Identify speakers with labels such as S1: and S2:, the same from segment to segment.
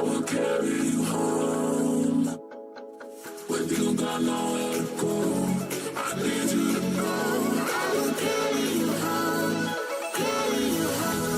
S1: will carry you home. When you got nowhere to go, I need you to know I will carry you home, carry you home.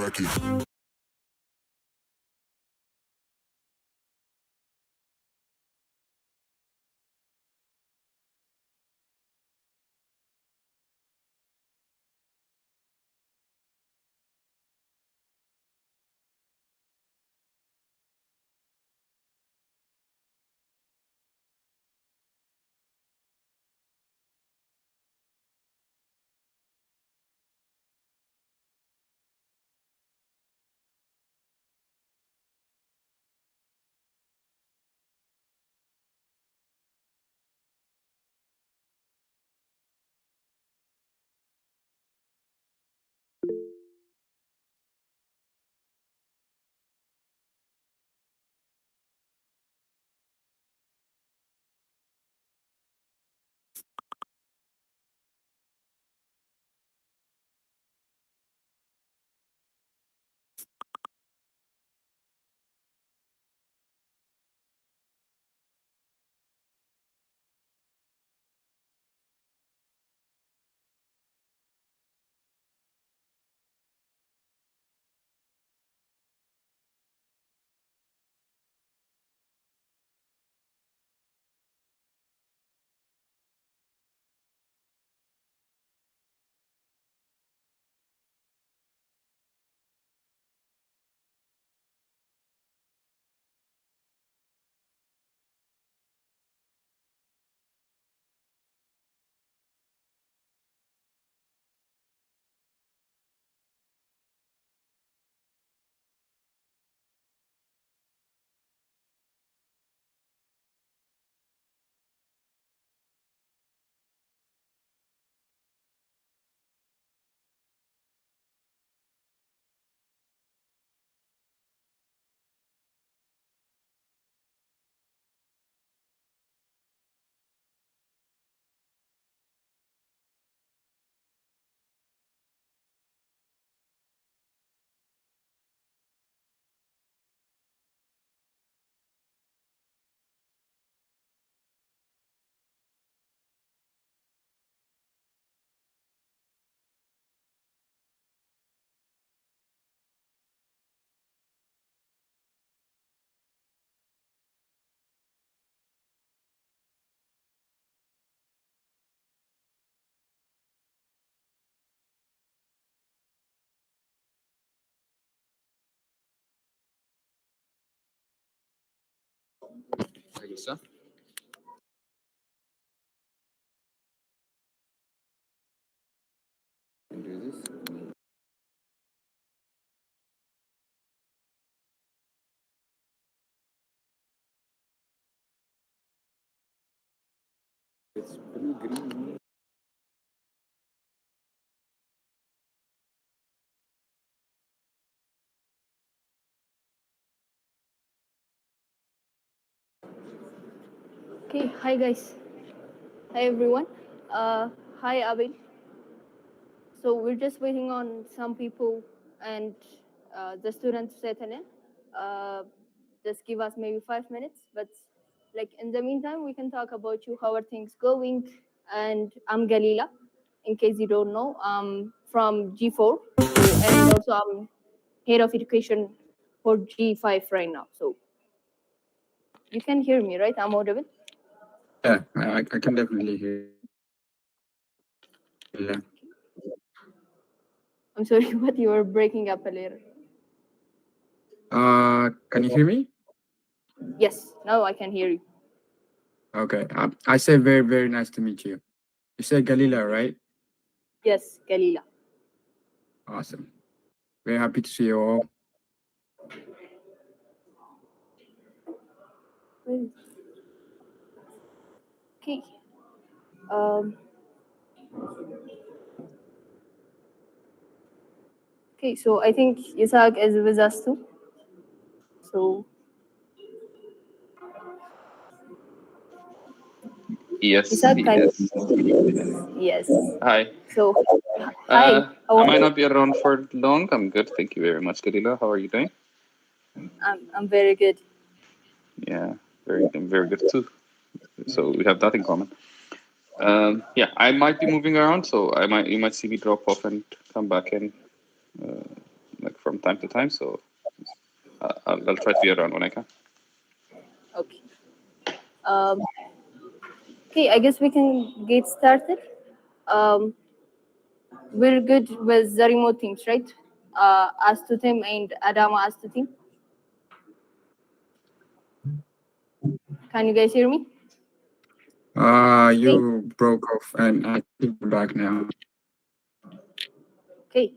S1: back in.
S2: Sir. Can do this. It's blue green.
S3: Okay, hi guys. Hi everyone. Hi Abel. So we're just waiting on some people and the students to settle in. Just give us maybe 5 minutes, but like in the meantime, we can talk about you. How are things going? And I'm Galila. In case you don't know, I'm from G4, and also I'm head of education for G5 right now. So you can hear me, right? I'm audible.
S2: Yeah, I can definitely hear. Yeah.
S3: I'm sorry, but you were breaking up a little.
S2: Can you hear me?
S3: Yes, now I can hear you.
S2: Okay. I say very nice to meet you. You said Galila, right?
S3: Yes, Galila.
S2: Awesome. Very happy to see you all.
S3: Okay. Um, okay, so I think Isaac is with us too. So
S4: Yes,
S3: Isaac,
S4: he
S3: can
S4: is.
S3: yes.
S4: Hi.
S3: So hi, how
S4: I
S3: are
S4: might
S3: you?
S4: not be around for long. I'm good. Thank you very much, Kadila. How are you doing?
S3: I'm very good.
S4: Yeah, I'm very good too. So we have that in common. Yeah, I might be moving around, so you might see me drop off and come back in like from time to time. So I'll try to be around when I can.
S3: Okay. Um, okay, I guess we can get started. Um, we're good with the remote teams, right? Astu team and Adama Astu team. Can you guys hear me?
S2: You broke off, and I think you're back now.
S3: Okay.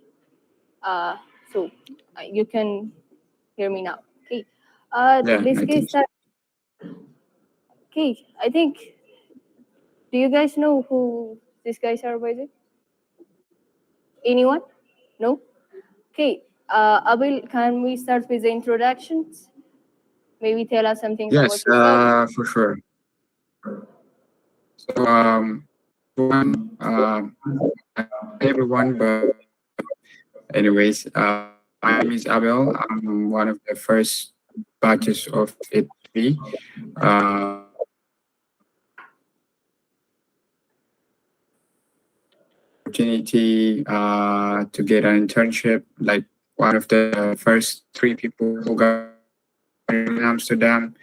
S3: So you can hear me now. Okay.
S2: Yeah,
S3: Let's
S2: I
S3: get
S2: think so.
S3: started. Okay. I think. Do you guys know who these guys are, by the way? Anyone? No. Okay. Abil, can we start with the introductions? Maybe tell us something
S2: Yes,
S3: about yourself.
S2: for sure. So, everyone, but anyways, my name is Abel. I'm one of the first batches of ATSV. Opportunity to get an internship, like one of the first 3 people who got in Amsterdam.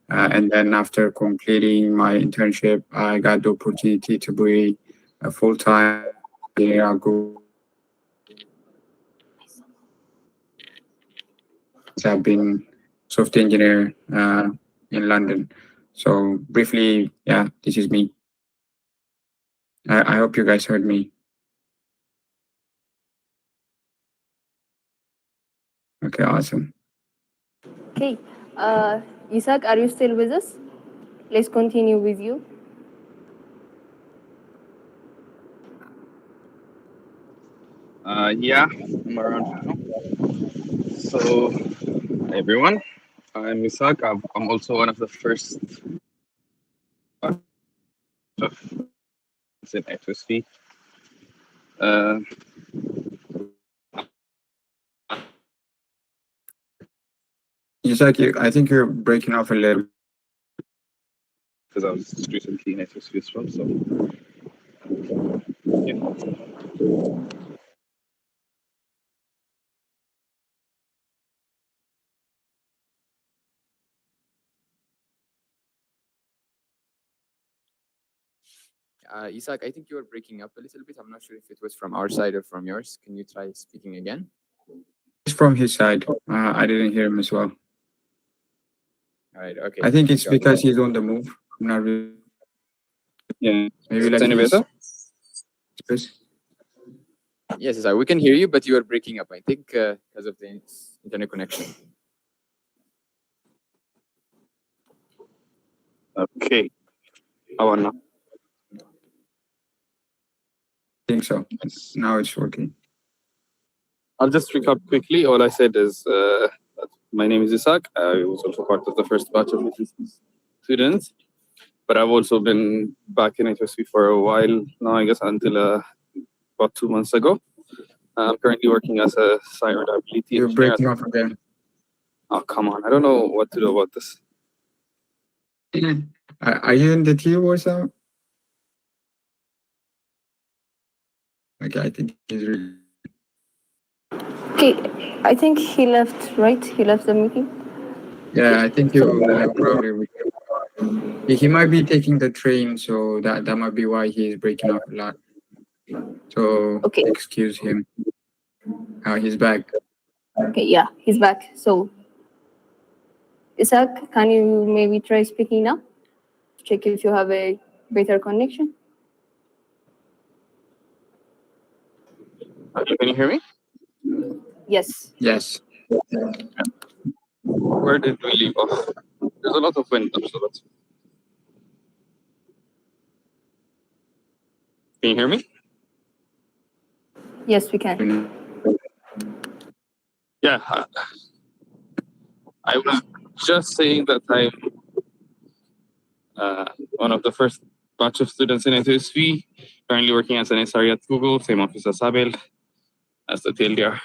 S2: And then after completing my internship, I got the opportunity to be a full-time engineer group. I've been software engineer in London. So briefly, yeah, this is me. I hope you guys heard me. Okay, awesome.
S3: Okay. Isaac, are you still with us? Let's continue with you.
S5: Yeah, I'm around now. So, hi everyone, I'm Isaac. I'm also one of the first of in A2SV.
S2: Isaac, I think you're breaking off a little.
S5: Because I was just recently in A2SV as well. So, yeah.
S6: Isaac, I think you were breaking up a little bit. I'm not sure if it was from our side or from yours. Can you try speaking again?
S2: It's from his side. I didn't hear him as well.
S6: All right. Okay.
S2: I think it's because he's on the move. I'm not really.
S5: Yeah.
S2: Maybe
S5: Is
S2: like
S5: it any better?
S6: Yes, Isaac, we can hear you, but you are breaking up. I think because of the internet connection.
S5: Okay. How about now?
S2: I think so. Now it's working.
S5: I'll just recap quickly. All I said is that my name is Isaac. I was also part of the first batch of students, but I've also been back in HSV for a while now, I guess, until about 2 months ago. I'm currently working as a site reliability
S2: You're
S5: engineer.
S2: breaking off again.
S5: Oh, come on. I don't know what to do about this.
S2: Are you in the queue or something? Okay, I think he's really.
S3: Okay, I think he left, right? He left the meeting.
S2: Yeah, I think you probably. He might be taking the train, so that might be why he's breaking up a lot. So
S3: Okay.
S2: excuse him. He's back.
S3: Okay, yeah, he's back. So, Isaac, can you maybe try speaking now? Check if you have a better connection.
S5: Can you hear me?
S3: Yes.
S2: Yes.
S5: Where did we leave off? There's a lot of wind, so that's... Can you hear me?
S3: Yes, we can.
S5: Yeah. I was just saying that I'm one of the first batch of students in ATSV, currently working as an SRE at Google, same office as Abel, as the TLDR.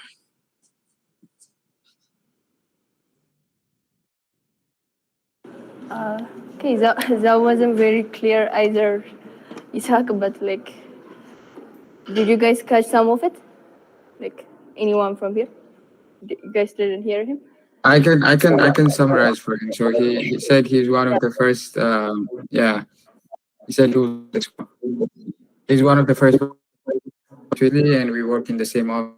S3: Okay, that wasn't very clear either, Isaac, but like, did you guys catch some of it? Like, anyone from here? You guys didn't hear him?
S2: I can summarize for him. So he said he's one of the first. Yeah, he said he's one of the first really, and we work in the same office.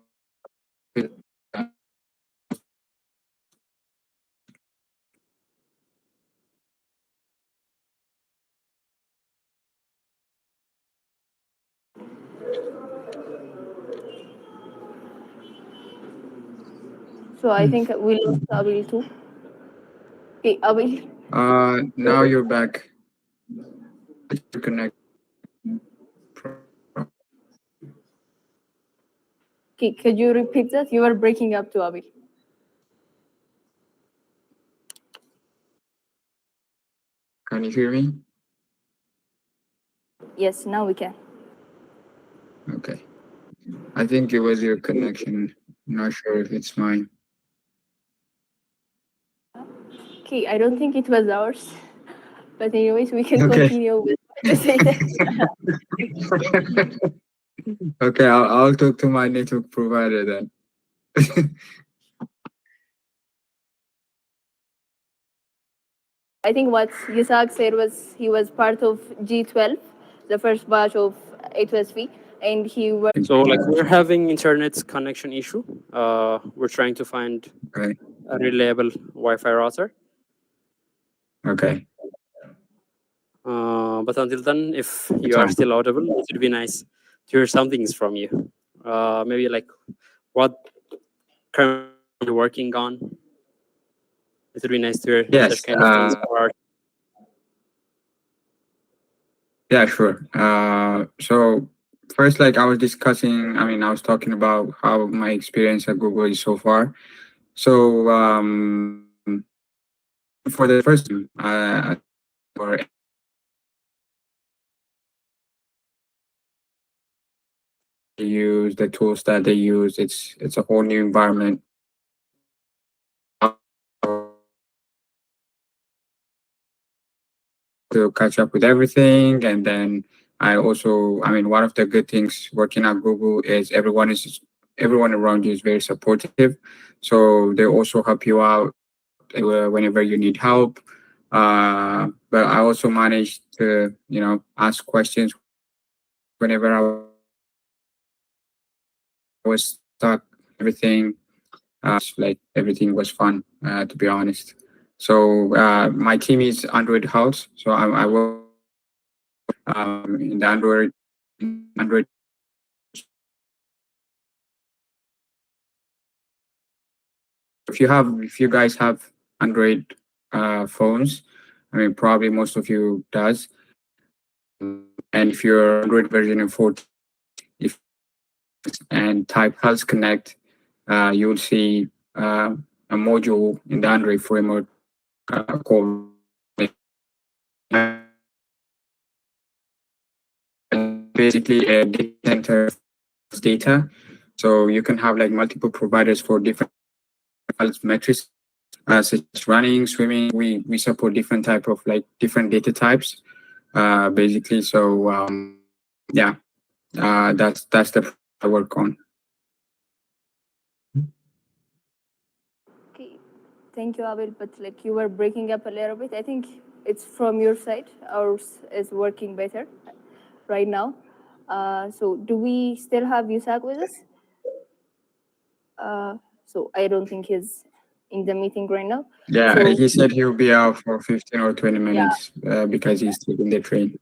S3: So I think we lost Abil too. Okay, Abil.
S2: Now you're back. Connect.
S3: Okay, could you repeat that? You were breaking up to Abil.
S2: Can you hear me?
S3: Yes, now we can.
S2: Okay. I think it was your connection. I'm not sure if it's mine.
S3: Okay, I don't think it was ours. But anyways, we can
S2: Okay.
S3: continue with the
S2: Okay, I'll talk to my network provider then.
S3: I think what Yisak said was he was part of G12, the first batch of A2SV, and he was
S7: So like we're having internet connection issue. We're trying to find
S2: Okay.
S7: a reliable Wi-Fi router.
S2: Okay.
S7: But until then, if you
S2: Fine.
S7: are still audible, it would be nice to hear some things from you. Maybe like what currently you're working on. It would be nice to hear
S2: Yes.
S7: such kind of things.
S2: Yeah, sure. So first, like I was discussing, I was talking about how my experience at Google is so far. So for the first for use the tools that they use, it's a whole new environment. To catch up with everything, and then one of the good things working at Google is everyone around you is very supportive, so they also help you out whenever you need help. But I also managed to ask questions whenever I was stuck. Everything like everything was fun, to be honest. So my team is Android House, so I work in the Android. If you guys have Android phones, probably most of you does. And if you're Android version of 14, if and type Health Connect, you'll see a module in the Android framework called basically a data center of data. So you can have like multiple providers for different health metrics, such as running, swimming. We support different type of like different data types, basically. So yeah, that's the I work on.
S3: okay. Thank you, Abel. But like you were breaking up a little bit. I think it's from your side. Ours is working better right now. So do we still have Yusak with us? So I don't think he's in the meeting right now.
S2: Yeah,
S3: So,
S2: he said he'll be out for 15 or 20 minutes because he's taking the train.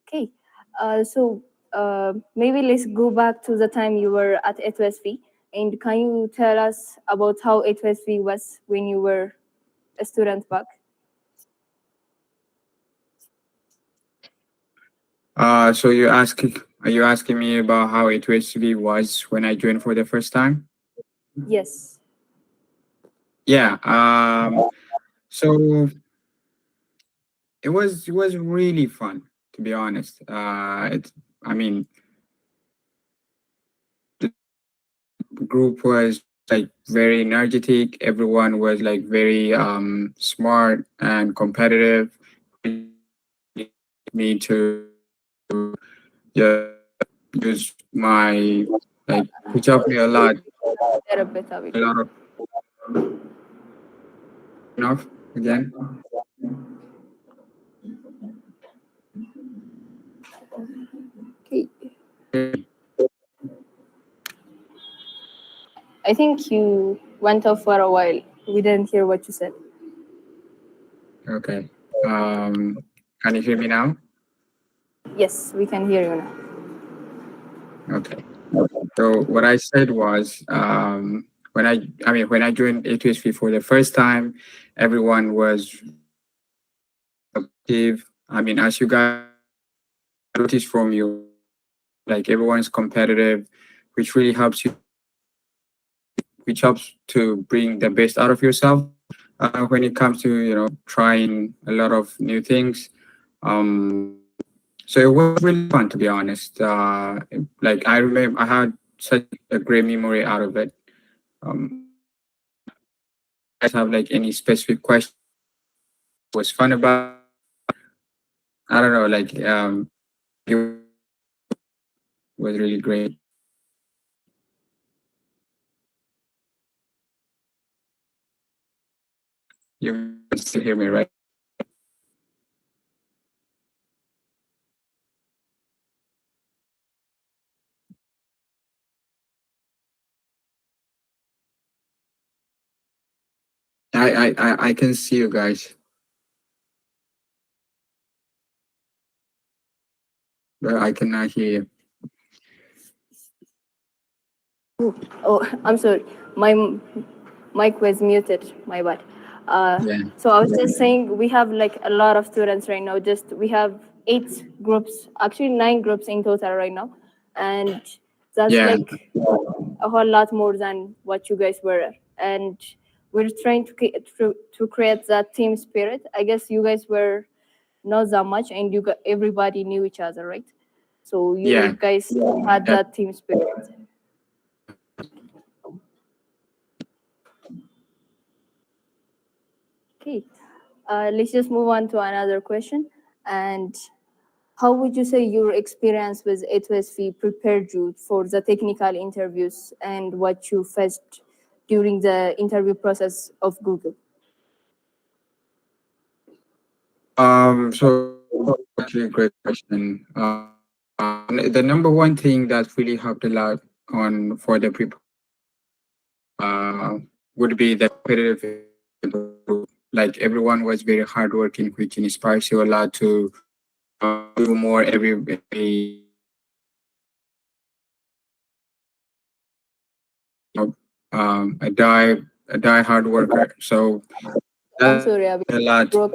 S3: okay. So maybe let's go back to the time you were at A2SV. And can you tell us about how A2SV was when you were a student back?
S2: So are you asking me about how A2SV was when I joined for the first time?
S3: Yes.
S2: Yeah. So it was really fun, to be honest. The group was like very energetic. Everyone was like very smart and competitive. Me to use my, like, which helped me a lot
S3: there a bit, Abil.
S2: a lot of enough again.
S3: Okay. I think you went off for a while. We didn't hear what you said.
S2: Okay. Can you hear me now?
S3: Yes, we can hear you now.
S2: Okay. So what I said was, when when I joined A2SV for the first time, everyone was active. As you guys notice from you, like everyone's competitive, which really helps you, which helps to bring the best out of yourself when it comes to trying a lot of new things. So it was really fun, to be honest. Like I remember, I had such a great memory out of it. You guys have like any specific question? Was fun about? I don't know. Like it was really great. You can still hear me, right? I can see you guys, but I cannot hear you.
S3: Oh, I'm sorry. My mic was muted. My bad.
S2: Yeah.
S3: So I was just saying we have like a lot of students right now. We have 8 groups, actually 9 groups in total right now, and that's
S2: Yeah.
S3: like a whole lot more than what you guys were. And we're trying to create that team spirit. I guess you guys were not that much, and everybody knew each other, right? So you
S2: Yeah.
S3: guys had
S2: Yeah.
S3: that team spirit. Okay, let's just move on to another question. And how would you say your experience with A2SV prepared you for the technical interviews and what you faced during the interview process of Google?
S2: So actually a great question. The number one thing that really helped a lot on for the people would be the competitive. Like everyone was very hardworking, which inspires you a lot to do more every a die hard worker. So
S3: I'm
S2: that's
S3: sorry, Abil.
S2: a lot
S3: Broke.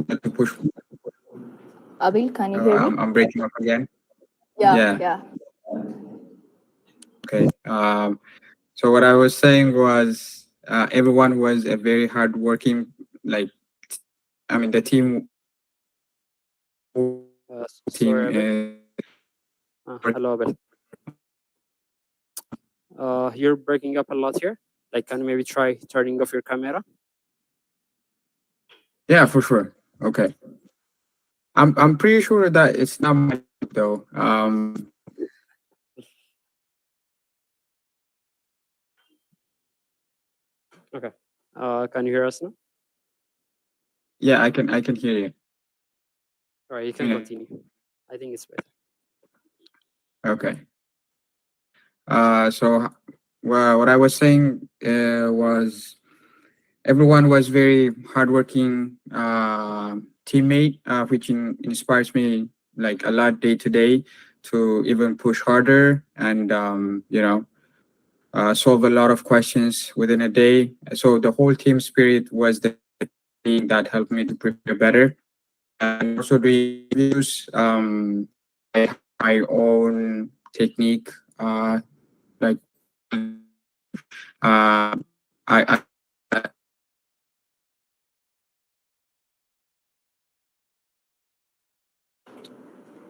S2: to push.
S3: Abil, can you hear me?
S2: I'm breaking up again.
S3: Yeah,
S2: Yeah.
S3: yeah.
S2: Okay. So what I was saying was everyone was a very hardworking. Like the team
S7: Sorry, Abel.
S2: is
S7: Hello, Abel. You're breaking up a lot here. Like, can you maybe try turning off your camera?
S2: yeah, for sure. Okay. I'm pretty sure that it's not my though.
S7: Okay. Can you hear us now?
S2: Yeah, I can hear you.
S7: All right, you can
S2: Yeah.
S7: continue. I think it's better.
S2: Okay. So what I was saying was everyone was very hardworking teammate, which inspires me like a lot day to day to even push harder and solve a lot of questions within a day. So the whole team spirit was the thing that helped me to prepare better. And also the reviews, I have my own technique. Like I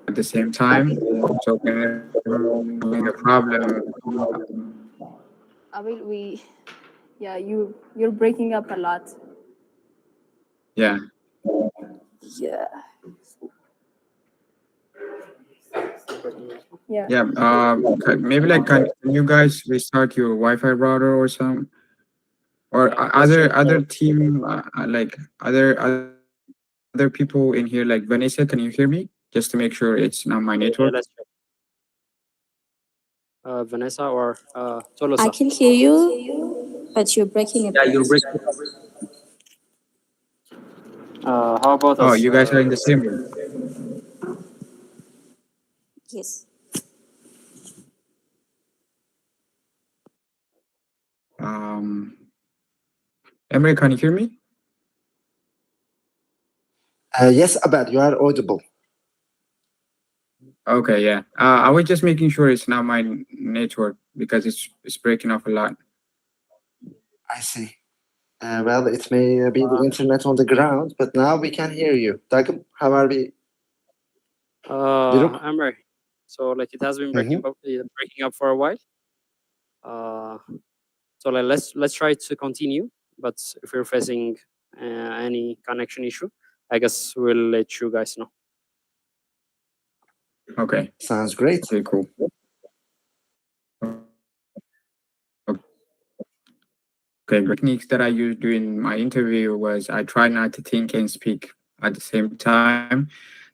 S2: at the same time. So whenever having a problem,
S3: Abil, you're breaking up a lot.
S2: yeah.
S3: Yeah. Yeah.
S2: Yeah. Maybe like can you guys restart your Wi-Fi router or some or other team like other people in here like Vanessa? Can you hear me? Just to make sure it's not my network.
S7: Yeah, let's check. Vanessa or
S8: I
S7: Tolosa.
S8: can hear you, but you're breaking a
S7: Yeah,
S8: bit.
S7: you're breaking. How about
S2: Oh,
S7: us?
S2: you guys are in the same room.
S8: Yes.
S2: Um, Emre, can you hear me?
S9: Yes, Abad, you are audible.
S2: Okay, yeah. I was just making sure it's not my network because it's breaking off a lot.
S9: I see. Well, it may be the internet on the ground, but now we can hear you. Dagum, how are we? Diruk?
S7: I'm right. So like it has been breaking up for a while. So like let's try to continue. But if you're facing any connection issue, I guess we'll let you guys know.
S2: Okay.
S9: Sounds great.
S2: Okay, cool. Okay, the techniques that I used during my interview was I try not to think and speak at the same time.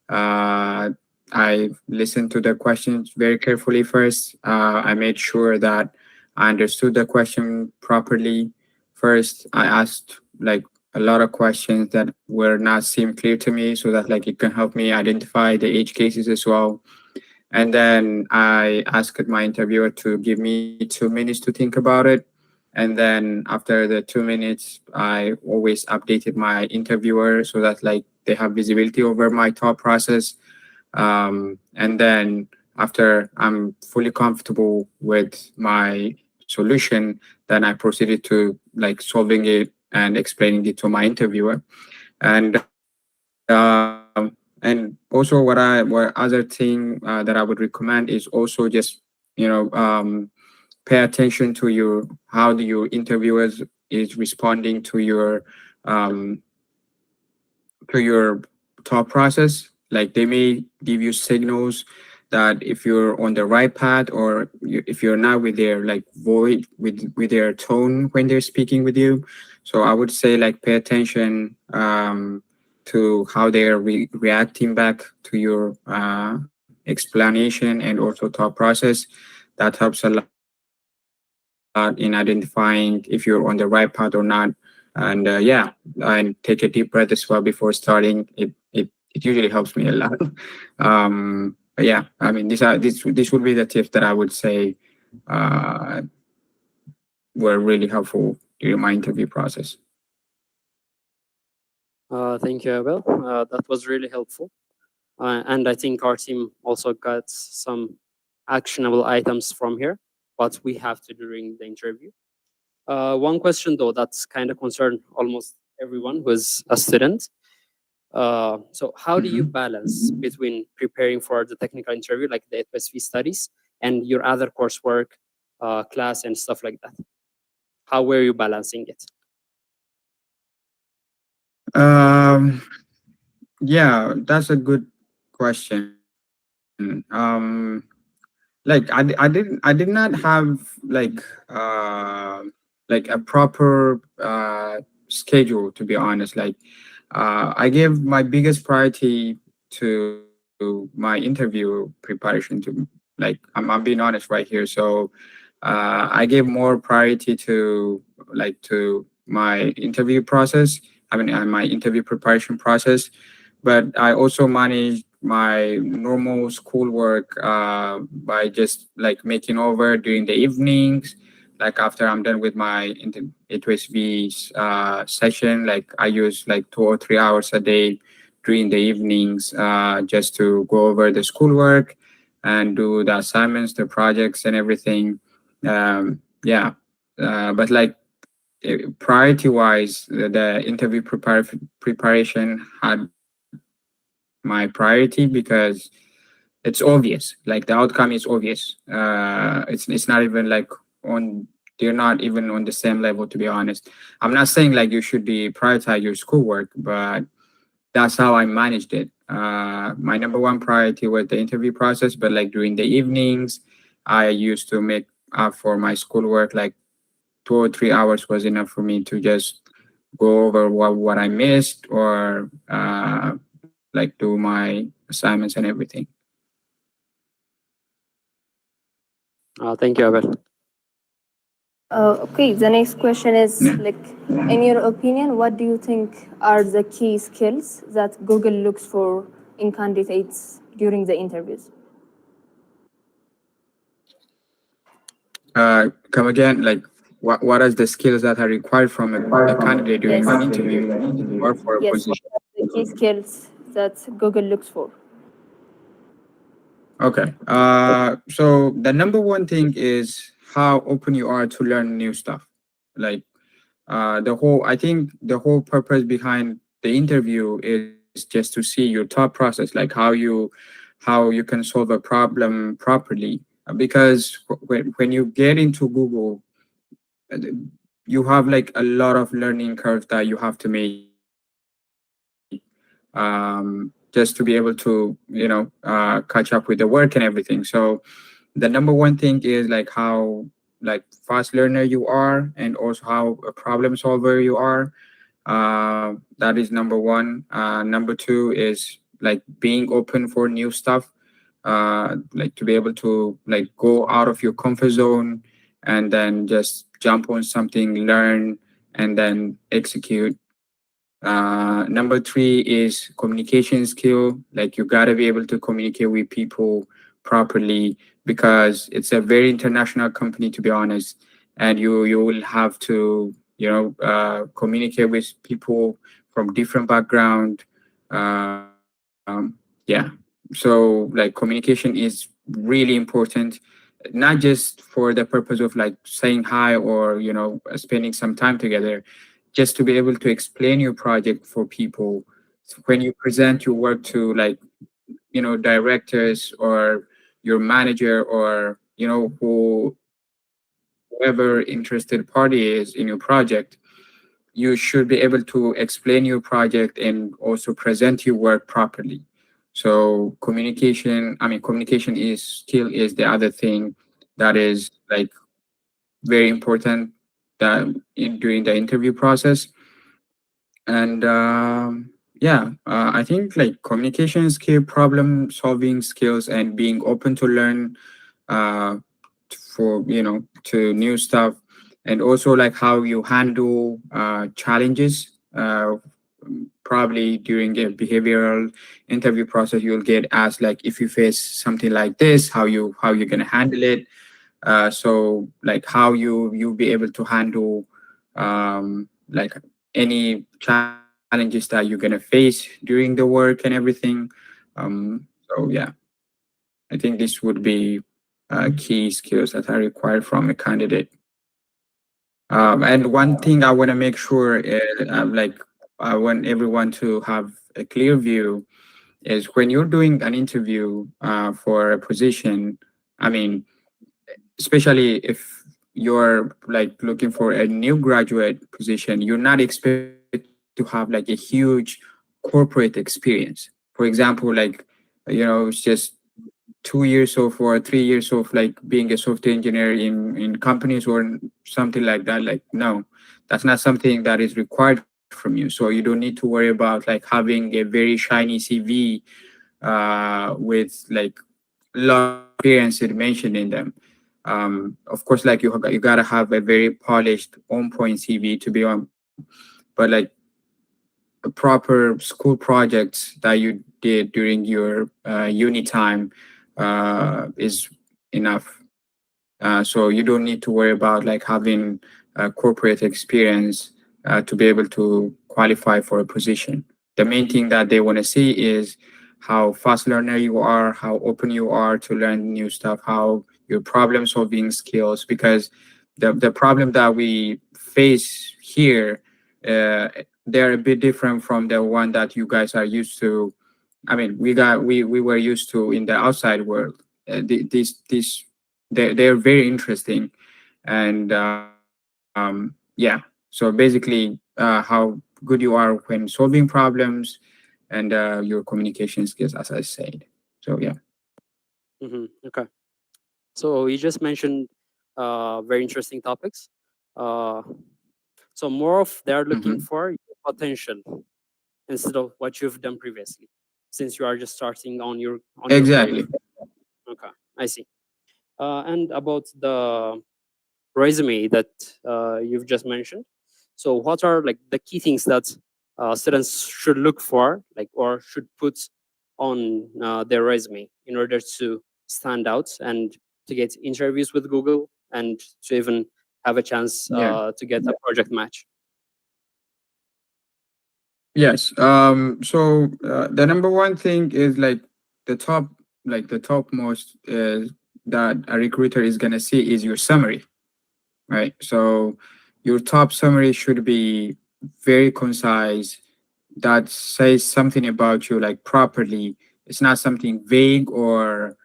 S2: I listened to the questions very carefully first. I made sure that I understood the question properly. First, I asked like a lot of questions that were not seem clear to me so that like it can help me identify the edge cases as well. And then I asked my interviewer to give me 2 minutes to think about it. And then after the 2 minutes, I always updated my interviewer so that like they have visibility over my thought process. And then after I'm fully comfortable with my solution, then I proceeded to like solving it and explaining it to my interviewer. And also what other thing that I would recommend is also just pay attention to your how do your interviewers is responding um, to your thought process. Like they may give you signals that if you're on the right path or if you're not with their like voice with their tone when they're speaking with you. So I would say like pay attention to how they're reacting back to your explanation and also thought process. That helps a lot in identifying if you're on the right path or not. And and take a deep breath as well before starting. It usually helps me a lot. But yeah, I mean this would be the tips that I would say were really helpful during my interview process.
S7: Thank you, Abel. That was really helpful. And I think our team also got some actionable items from here, what we have to do during the interview. One question though that's kind of concerned almost everyone who's a student. So how do you balance between preparing for the technical interview, like the A2SV studies, and your other coursework, class, and stuff like that? How were you balancing it?
S2: Yeah, that's a good question. Like I did not have like a proper schedule, to be honest. Like I gave my biggest priority to my interview preparation to I'm being honest right here. So I gave more priority to my interview process. I mean, my interview preparation process, but I also managed my normal schoolwork by just like making over during the evenings. Like after I'm done with my A2SV session, like I use like 2 or 3 hours a day during the evenings just to go over the schoolwork and do the assignments, the projects, and everything. But like priority wise, the interview preparation had my priority because it's obvious. Like the outcome is obvious. It's not even like on they're not even on the same level, to be honest. I'm not saying like you should be prioritize your schoolwork, but that's how I managed it. my number one priority was the interview process, but like during the evenings, I used to make up for my schoolwork. Like 2 or 3 hours was enough for me to just go over what I missed, or like do my assignments and everything.
S7: Thank you, Abel.
S3: Okay, the next question is
S2: Yeah.
S3: like, in your opinion, what do you think are the key skills that Google looks for in candidates during the interviews?
S2: Come again, like what are the skills that are required from a candidate during
S3: Yes.
S2: an interview or for a
S3: Yes, what
S2: position?
S3: are the key skills that Google looks for?
S2: Okay. So the number one thing is how open you are to learn new stuff. Like I think the whole purpose behind the interview is just to see your thought process, like how you can solve a problem properly. Because when you get into Google, uh, you have like a lot of learning curve that you have to make, just to be able to catch up with the work and everything. So the number one thing is like how like fast learner you are, and also how a problem solver you are. That is number one. Number two is like being open for new stuff, like to be able to like go out of your comfort zone and then just jump on something, learn, and then execute. Number three is communication skill. Like you gotta be able to communicate with people properly, because it's a very international company, to be honest, and you will have to communicate with people from different background. Yeah, so like communication is really important, not just for the purpose of like saying hi or spending some time together, just to be able to explain your project for people. So when you present your work to like directors or your manager, or whoever interested party is in your project, you should be able to explain your project and also present your work properly. So communication is still is the other thing that is like very important during the interview process. And yeah, I think like communication skill, problem solving skills, and being open to learn uh, for to new stuff, and also like how you handle challenges. Probably during a behavioral interview process, you'll get asked like, if you face something like this, how you're gonna handle it. So like how you be able to handle like any challenges that you're gonna face during the work and everything. So yeah, I think this would be key skills that are required from a candidate. And one thing I want to make sure is, like, I want everyone to have a clear view is when you're doing an interview for a position. I mean, especially if you're like looking for a new graduate position, you're not expected to have like a huge corporate experience. For example, like it's just 2 years of or 3 years of like being a software engineer in companies or something like that. Like, no, that's not something that is required from you. So you don't need to worry about like having a very shiny CV with like a lot of experience mentioned in them. Of course, like you gotta have a very polished, on point CV to be on, but like proper school projects that you did during your uni time is enough. So you don't need to worry about like having corporate experience to be able to qualify for a position. The main thing that they want to see is how fast learner you are, how open you are to learn new stuff, how your problem solving skills. Because the problem that we face here, they're a bit different from the one that you guys are used to. I mean, we were used to in the outside world. These they're very interesting. And yeah, so basically how good you are when solving problems, and your communication skills, as I said. So yeah.
S7: Okay. So you just mentioned very interesting topics. So more of they're looking for your potential instead of what you've done previously, since you are just starting on your
S2: Exactly.
S7: career. Okay, I see. And about the resume that you've just mentioned, so what are like the key things that students should look for, like, or should put on their resume in order to stand out and to get interviews with Google and to even have a chance
S2: Yeah.
S7: to get a project match?
S2: Yes. So the number one thing is the topmost that a recruiter is gonna see is your summary, right? So your top summary should be very concise, that says something about you like properly. It's not something vague or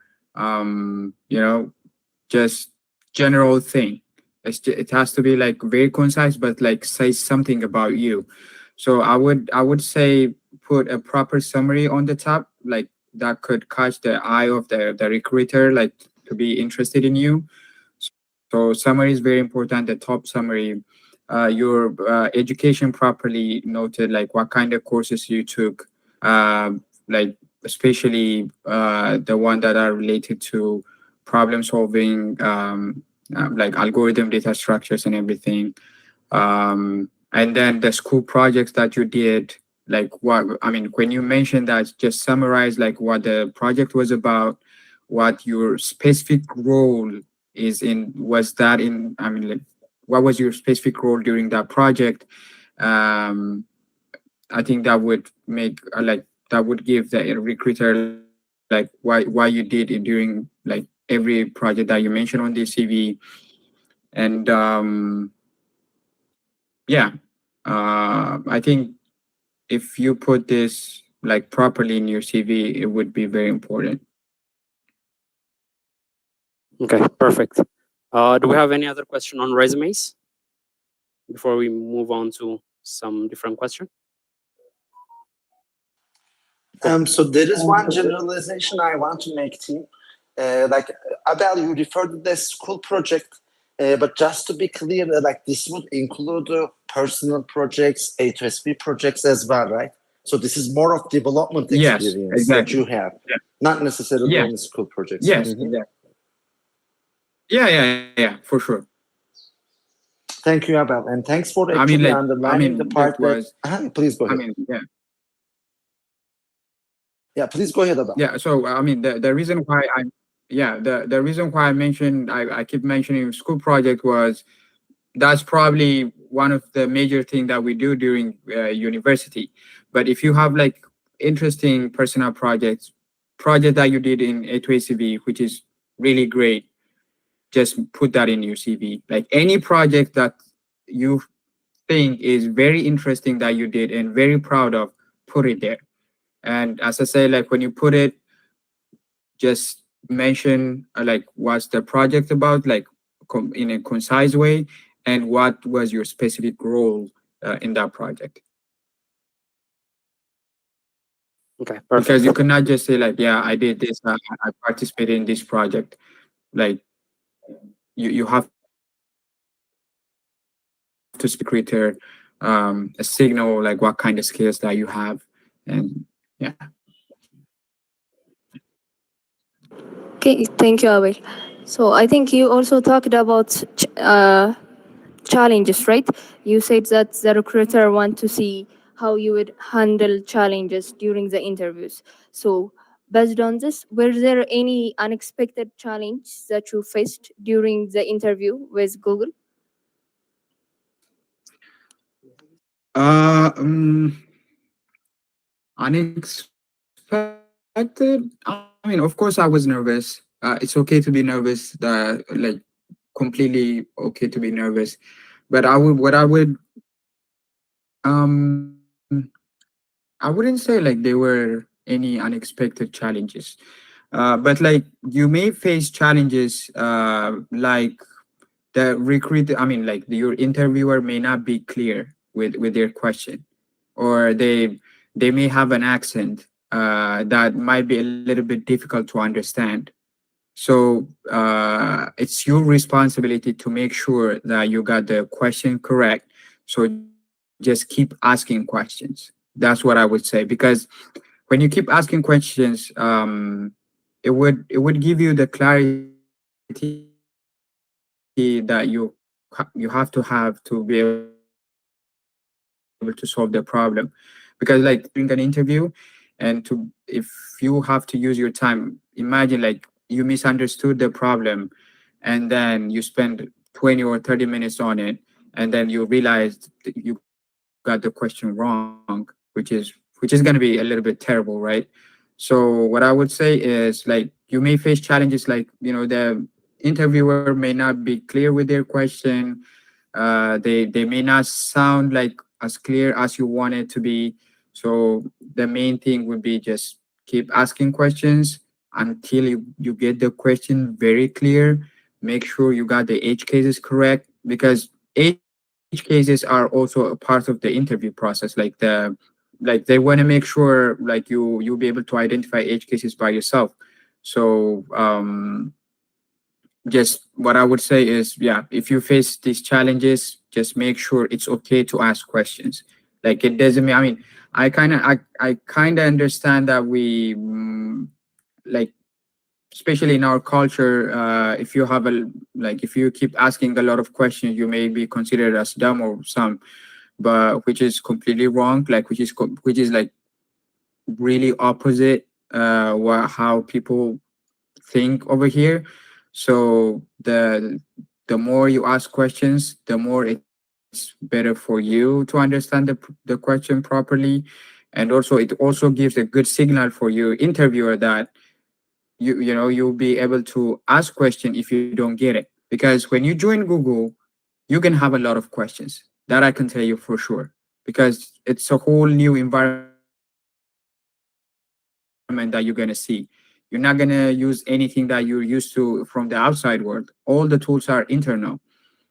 S2: just general thing. It has to be like very concise, but like say something about you. So I would say put a proper summary on the top, like that could catch the eye of the recruiter, like to be interested in you. So summary is very important. The top summary, your education properly noted, like what kind of courses you took, like especially the one that are related to problem solving, like algorithm data structures and everything. And then the school projects that you did, like what I mean, when you mentioned that, just summarize like what the project was about, what your specific role is in, was that in, I mean, like, what was your specific role during that project? Um, I think that would make that would give the recruiter like why you did it during like every project that you mentioned on the CV. And yeah, I think if you put this like properly in your CV, it would be very important.
S7: Okay, perfect. Do we have any other question on resumes before we move on to some different question?
S9: So there is one generalization I want to make, team. Like Abel, you referred to the school project, but just to be clear, like this would include personal projects, A2SV projects as well, right? So this is more of development
S2: Yes,
S9: experience that
S2: exactly.
S9: you have,
S2: Yeah.
S9: not necessarily
S2: Yeah.
S9: only school projects.
S2: Yes,
S9: Mhm.
S2: exactly. Yeah, for sure.
S9: Thank you, Abel, and thanks for
S2: I mean,
S9: actually
S2: like,
S9: underlining the part that.
S2: was,
S9: Please go
S2: I
S9: ahead.
S2: mean, yeah.
S9: Yeah, please go ahead, Abel.
S2: Yeah, so I mean the reason why the reason why I keep mentioning school project was that's probably one of the major thing that we do during university. But if you have like interesting personal project that you did in A2SV, which is really great, just put that in your CV. Like any project that you think is very interesting that you did and very proud of, put it there. And as I say, like when you put it, just mention like what's the project about, like in a concise way, and what was your specific role in that project.
S7: Okay, perfect.
S2: Because you cannot just say like, yeah, I did this, I participated in this project. Like you have to speak recruiter a signal like what kind of skills that you have, and yeah.
S3: Okay, thank you, Abel. So I think you also talked about challenges, right? You said that the recruiter want to see how you would handle challenges during the interviews. So based on this, were there any unexpected challenge that you faced during the interview with Google?
S2: Unexpected. I mean, of course, I was nervous. It's okay to be nervous. Like completely okay to be nervous. But um, I wouldn't say like there were any unexpected challenges. But like you may face challenges, like the recruiter. I mean, like your interviewer may not be clear with their question, or they may have an accent that might be a little bit difficult to understand. So it's your responsibility to make sure that you got the question correct. So just keep asking questions. That's what I would say, because when you keep asking questions, it would give you the clarity that you have to be able to solve the problem. Because like during an interview, and if you have to use your time, imagine like you misunderstood the problem, and then you spend 20 or 30 minutes on it, and then you realize that you got the question wrong, which is going to be a little bit terrible, right? So what I would say is, like, you may face challenges, like, the interviewer may not be clear with their question. They may not sound like as clear as you want it to be. So the main thing would be just keep asking questions until you get the question very clear. Make sure you got the edge cases correct, because edge cases are also a part of the interview process. Like they want to make sure like you'll be able to identify edge cases by yourself. So just what I would say is, yeah, if you face these challenges, just make sure it's okay to ask questions. Like it doesn't mean, I mean, I kind of understand that like, especially in our culture, if you have if you keep asking a lot of questions, you may be considered as dumb or some, but which is completely wrong. Like which is like really opposite how people think over here. So the more you ask questions, the more it's better for you to understand the question properly. And also it also gives a good signal for your interviewer that you'll be able to ask question if you don't get it. Because when you join Google, you can have a lot of questions. That I can tell you for sure. Because it's a whole new environment that you're gonna see. You're not gonna use anything that you're used to from the outside world. All the tools are internal.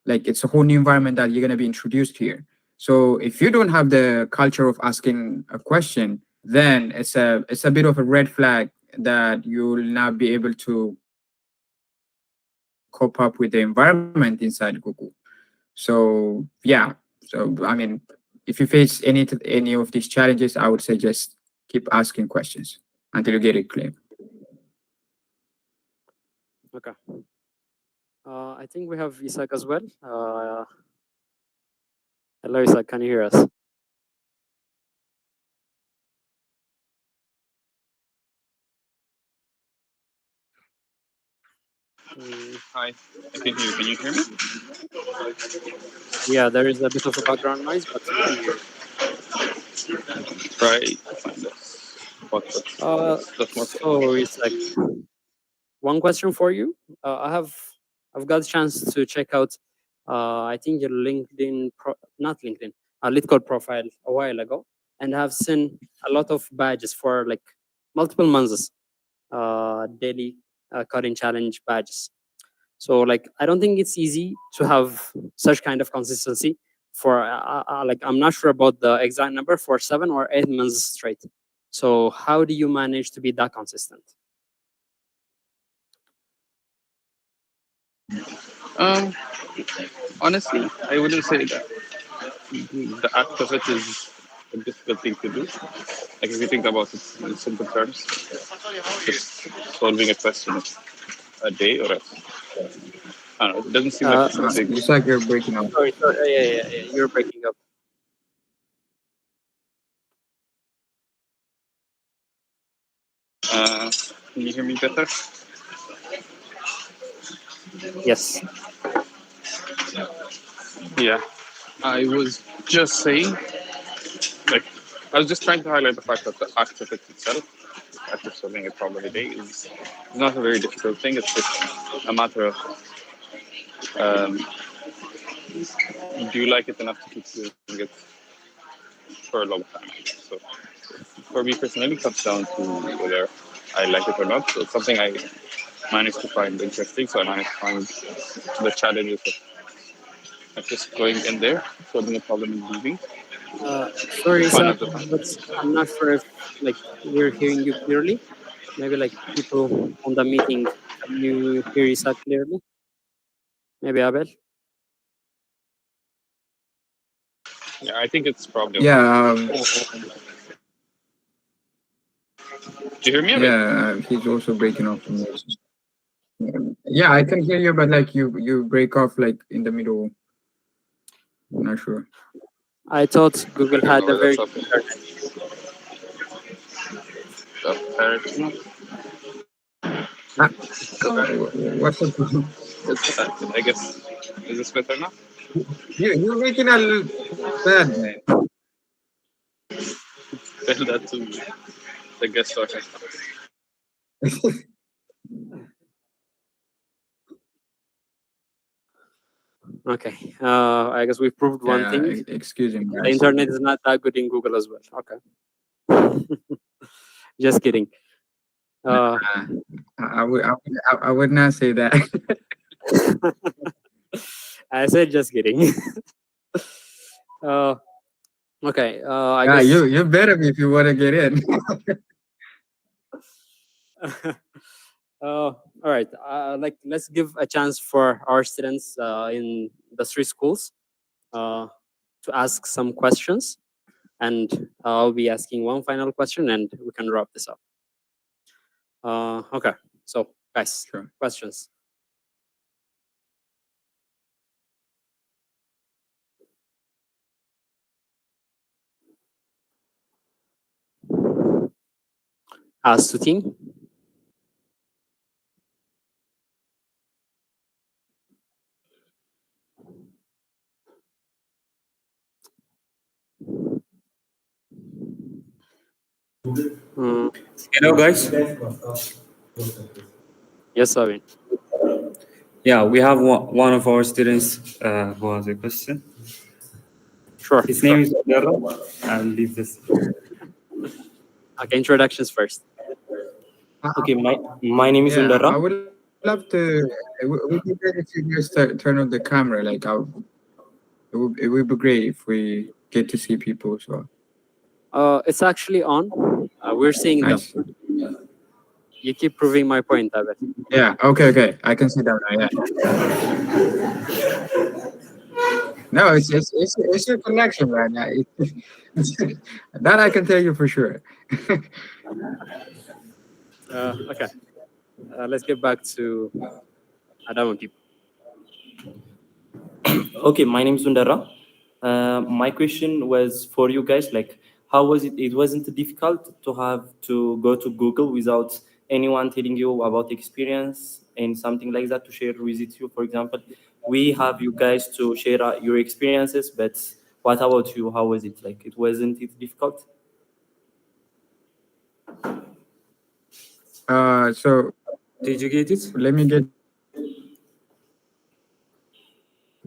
S2: Like it's a whole new environment that you're gonna be introduced here. So if you don't have the culture of asking a question, then it's a bit of a red flag that you'll not be able to cope up with the environment inside Google. So yeah, so I mean, if you face any of these challenges, I would say just keep asking questions until you get it clear.
S7: Okay. I think we have Isaac as well. Hello, Isaac. Can you hear us?
S4: Hi, I can hear you. Can you hear me?
S7: Yeah, there is a bit of a background noise, but we can hear you.
S4: Try to find this. That's more
S7: So Isaac, one question for you. I've got a chance to check out. I think your LinkedIn, not LinkedIn, a LeetCode profile a while ago, and have seen a lot of badges for like multiple months, daily coding challenge badges. So like I don't think it's easy to have such kind of consistency for like I'm not sure about the exact number for 7 or 8 months straight. So how do you manage to be that consistent?
S4: Um, honestly, I wouldn't say that the act of it is a difficult thing to do. Like if you think about it in simple terms, just solving a question a day or I don't know. It doesn't seem like it's a big.
S2: It's like you're breaking up.
S7: Sorry, yeah, you're breaking up.
S4: Can you hear me better?
S7: Yes.
S4: Yeah, I was just saying, like, I was just trying to highlight the fact that the act of it itself, the act of solving a problem a day, is not a very difficult thing. It's just a matter of do you like it enough to keep doing it for a long time? So, for me personally, it comes down to whether I like it or not. So, it's something I managed to find interesting. So, I managed to find the challenges of just going in there, solving a problem and leaving.
S7: Sorry,
S4: Fun
S7: Isaac,
S4: at the time.
S7: but I'm not sure if like we're hearing you clearly. Maybe like people on the meeting, can you hear Isaac clearly? Maybe Abel.
S4: Yeah, I think it's probably okay.
S2: Yeah,
S4: Do you hear me? Abel?
S2: yeah, he's also breaking off from us. Yeah, I can hear you, but like you break off like in the middle. Not sure.
S7: I thought Google
S4: I don't
S7: had
S4: know
S7: a
S4: where
S7: very
S4: that's
S7: good
S4: up.
S7: internet.
S4: Apparently,
S2: Ah, what's up?
S4: it's, I guess. Is this better now?
S2: You're making a little bad, man.
S4: Tell that to the guest talking.
S7: Okay. I guess we've proved one thing.
S2: Excuse me,
S7: The
S2: guys.
S7: internet is not that good in Google as well. Okay. Just kidding.
S2: I would not say that.
S7: I said just kidding. Okay. I
S2: Yeah,
S7: guess.
S2: you better be if you want to get in.
S7: All right. Like, let's give a chance for our students in the 3 schools to ask some questions, and I'll be asking one final question, and we can wrap this up. Okay. So, guys,
S2: Sure.
S7: questions. Sutin.
S10: Hello, guys.
S7: Yes, Avin.
S10: Yeah, we have one of our students who has a question.
S7: Sure.
S10: His name is Ababa. I'll leave this.
S7: Okay, introductions first.
S10: Okay, my name is
S2: Yeah, I
S10: Undara.
S2: would love to. It would be great if you guys turn on the camera. Like, it would be great if we get to see people as well.
S7: It's actually on. We're seeing
S2: Nice.
S7: them. You keep proving my point, Abel.
S2: Yeah. Okay. I can see that now. Yeah. No, it's your connection, right now. That I can tell you for sure.
S7: Okay. Let's get back to Adam and people.
S10: Okay, my name is Undara. My question was for you guys, like, how was it? It wasn't difficult to have to go to Google without anyone telling you about experience and something like that to share with you. For example, we have you guys to share your experiences, but what about you? How was it? Like, it wasn't it difficult?
S2: So
S10: Did you get it?
S2: let me get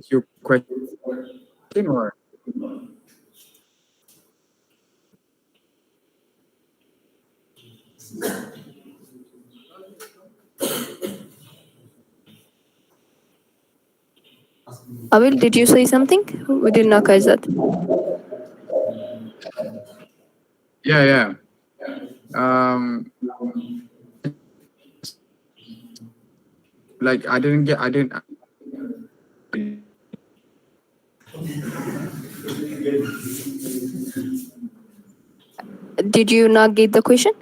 S2: your question or.
S3: Abel, did you say something? We did not catch that.
S2: Yeah. Like I didn't.
S3: Did you not get the question?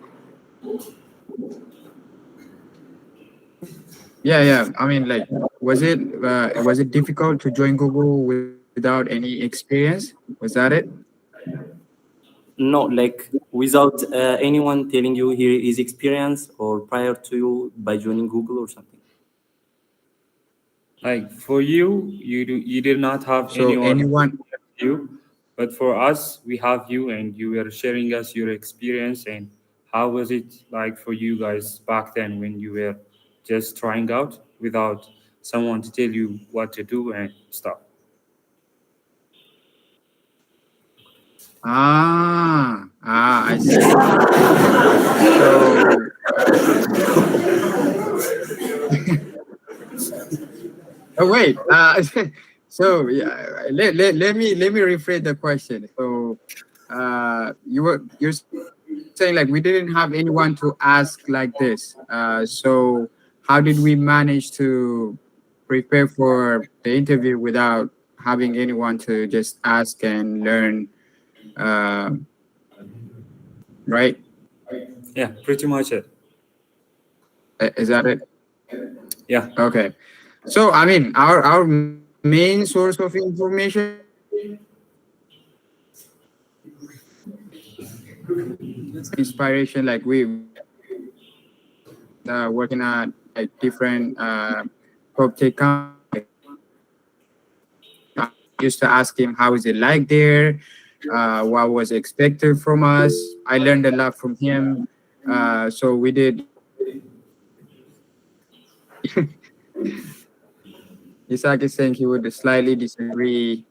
S2: Yeah. I mean, like, was it difficult to join Google without any experience? Was that it?
S10: No, like without anyone telling you here is experience or prior to you by joining Google or something. Like for you, you did not have
S2: So anyone.
S10: you, but for us, we have you, and you were sharing us your experience. And how was it like for you guys back then when you were just trying out without someone to tell you what to do and stuff?
S2: I see. So, oh wait. So yeah, let me rephrase the question. So, So you're saying like we didn't have anyone to ask like this. So how did we manage to prepare for the interview without having anyone to just ask and learn? Right?
S11: Yeah, pretty much it.
S2: Is that it?
S11: Yeah.
S2: Okay. So I mean, our main source of information, inspiration, like we working at like different prop tech companies. I used to ask him how is it like there, what was expected from us. I learned a lot from him. So we did. Isaac is saying he would slightly disagree.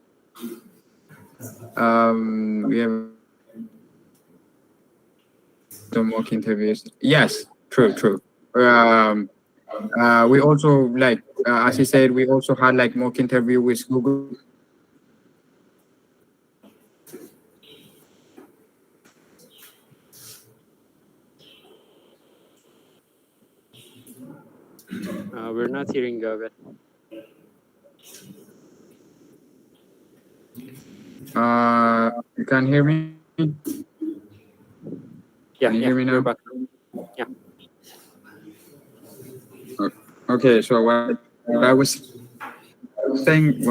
S2: We have some mock interviews. Yes, true. We also like, as he said, we also had like mock interview with Google.
S7: We're not hearing it.
S2: You can hear me?
S7: Yeah,
S2: Can you hear me
S7: we're
S2: now?
S7: back. Yeah.
S2: Okay, so what I was saying,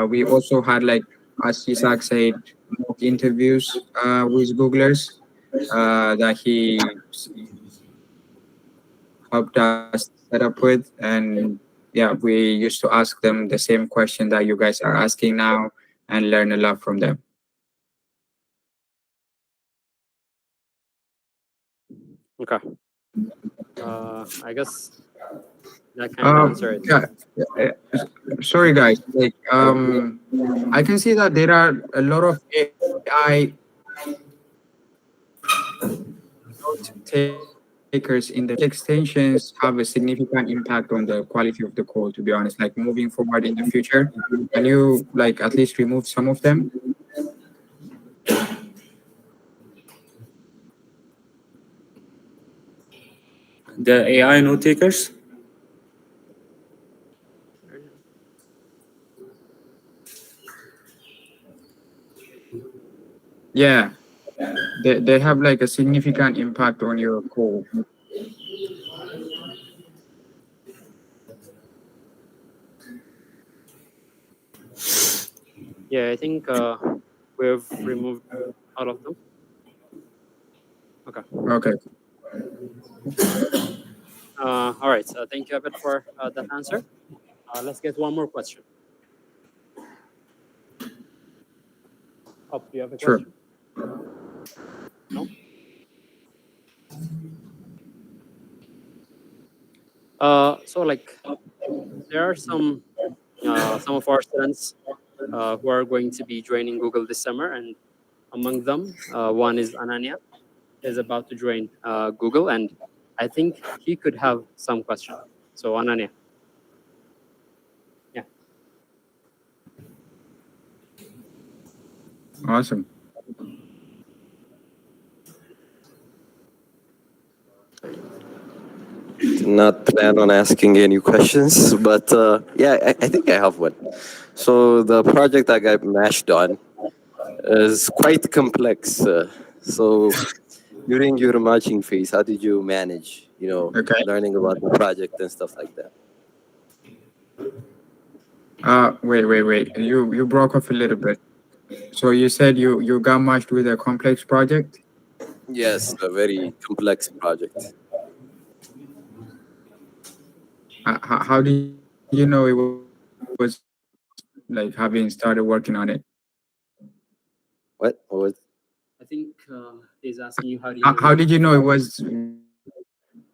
S2: we also had like, as Isaac said, mock interviews with Googlers that he helped us set up with, and yeah, we used to ask them the same question that you guys are asking now and learn a lot from them.
S7: Okay. I guess that kind of answer it.
S2: Yeah. Sorry guys, like I can see that there are a lot of AI takers in the extensions have a significant impact on the quality of the code, to be honest, like moving forward in the future. Can you like at least remove some of them?
S11: The AI note takers?
S2: Yeah, they have like a significant impact on your code.
S7: Yeah, I think we've removed all of them. Okay.
S2: Okay.
S7: All right. Thank you, Abed, for that answer. Let's get one more question. Do you have a
S2: Sure.
S7: question? No? So like, there are some of our students who are going to be joining Google this summer, and among them, one is Ananya, is about to join Google, and I think he could have some questions. So Ananya. Yeah.
S2: Awesome.
S12: Did not plan on asking any questions, but yeah, I think I have one. So the project I got mashed on is quite complex. So during your matching phase, how did you manage, learning about the project and stuff like that?
S2: Wait. You broke off a little bit. So you said you got matched with a complex project?
S12: Yes, a very complex project.
S2: How did you know it was like having started working on it?
S12: What was?
S7: I think he's asking you
S2: How did you know it was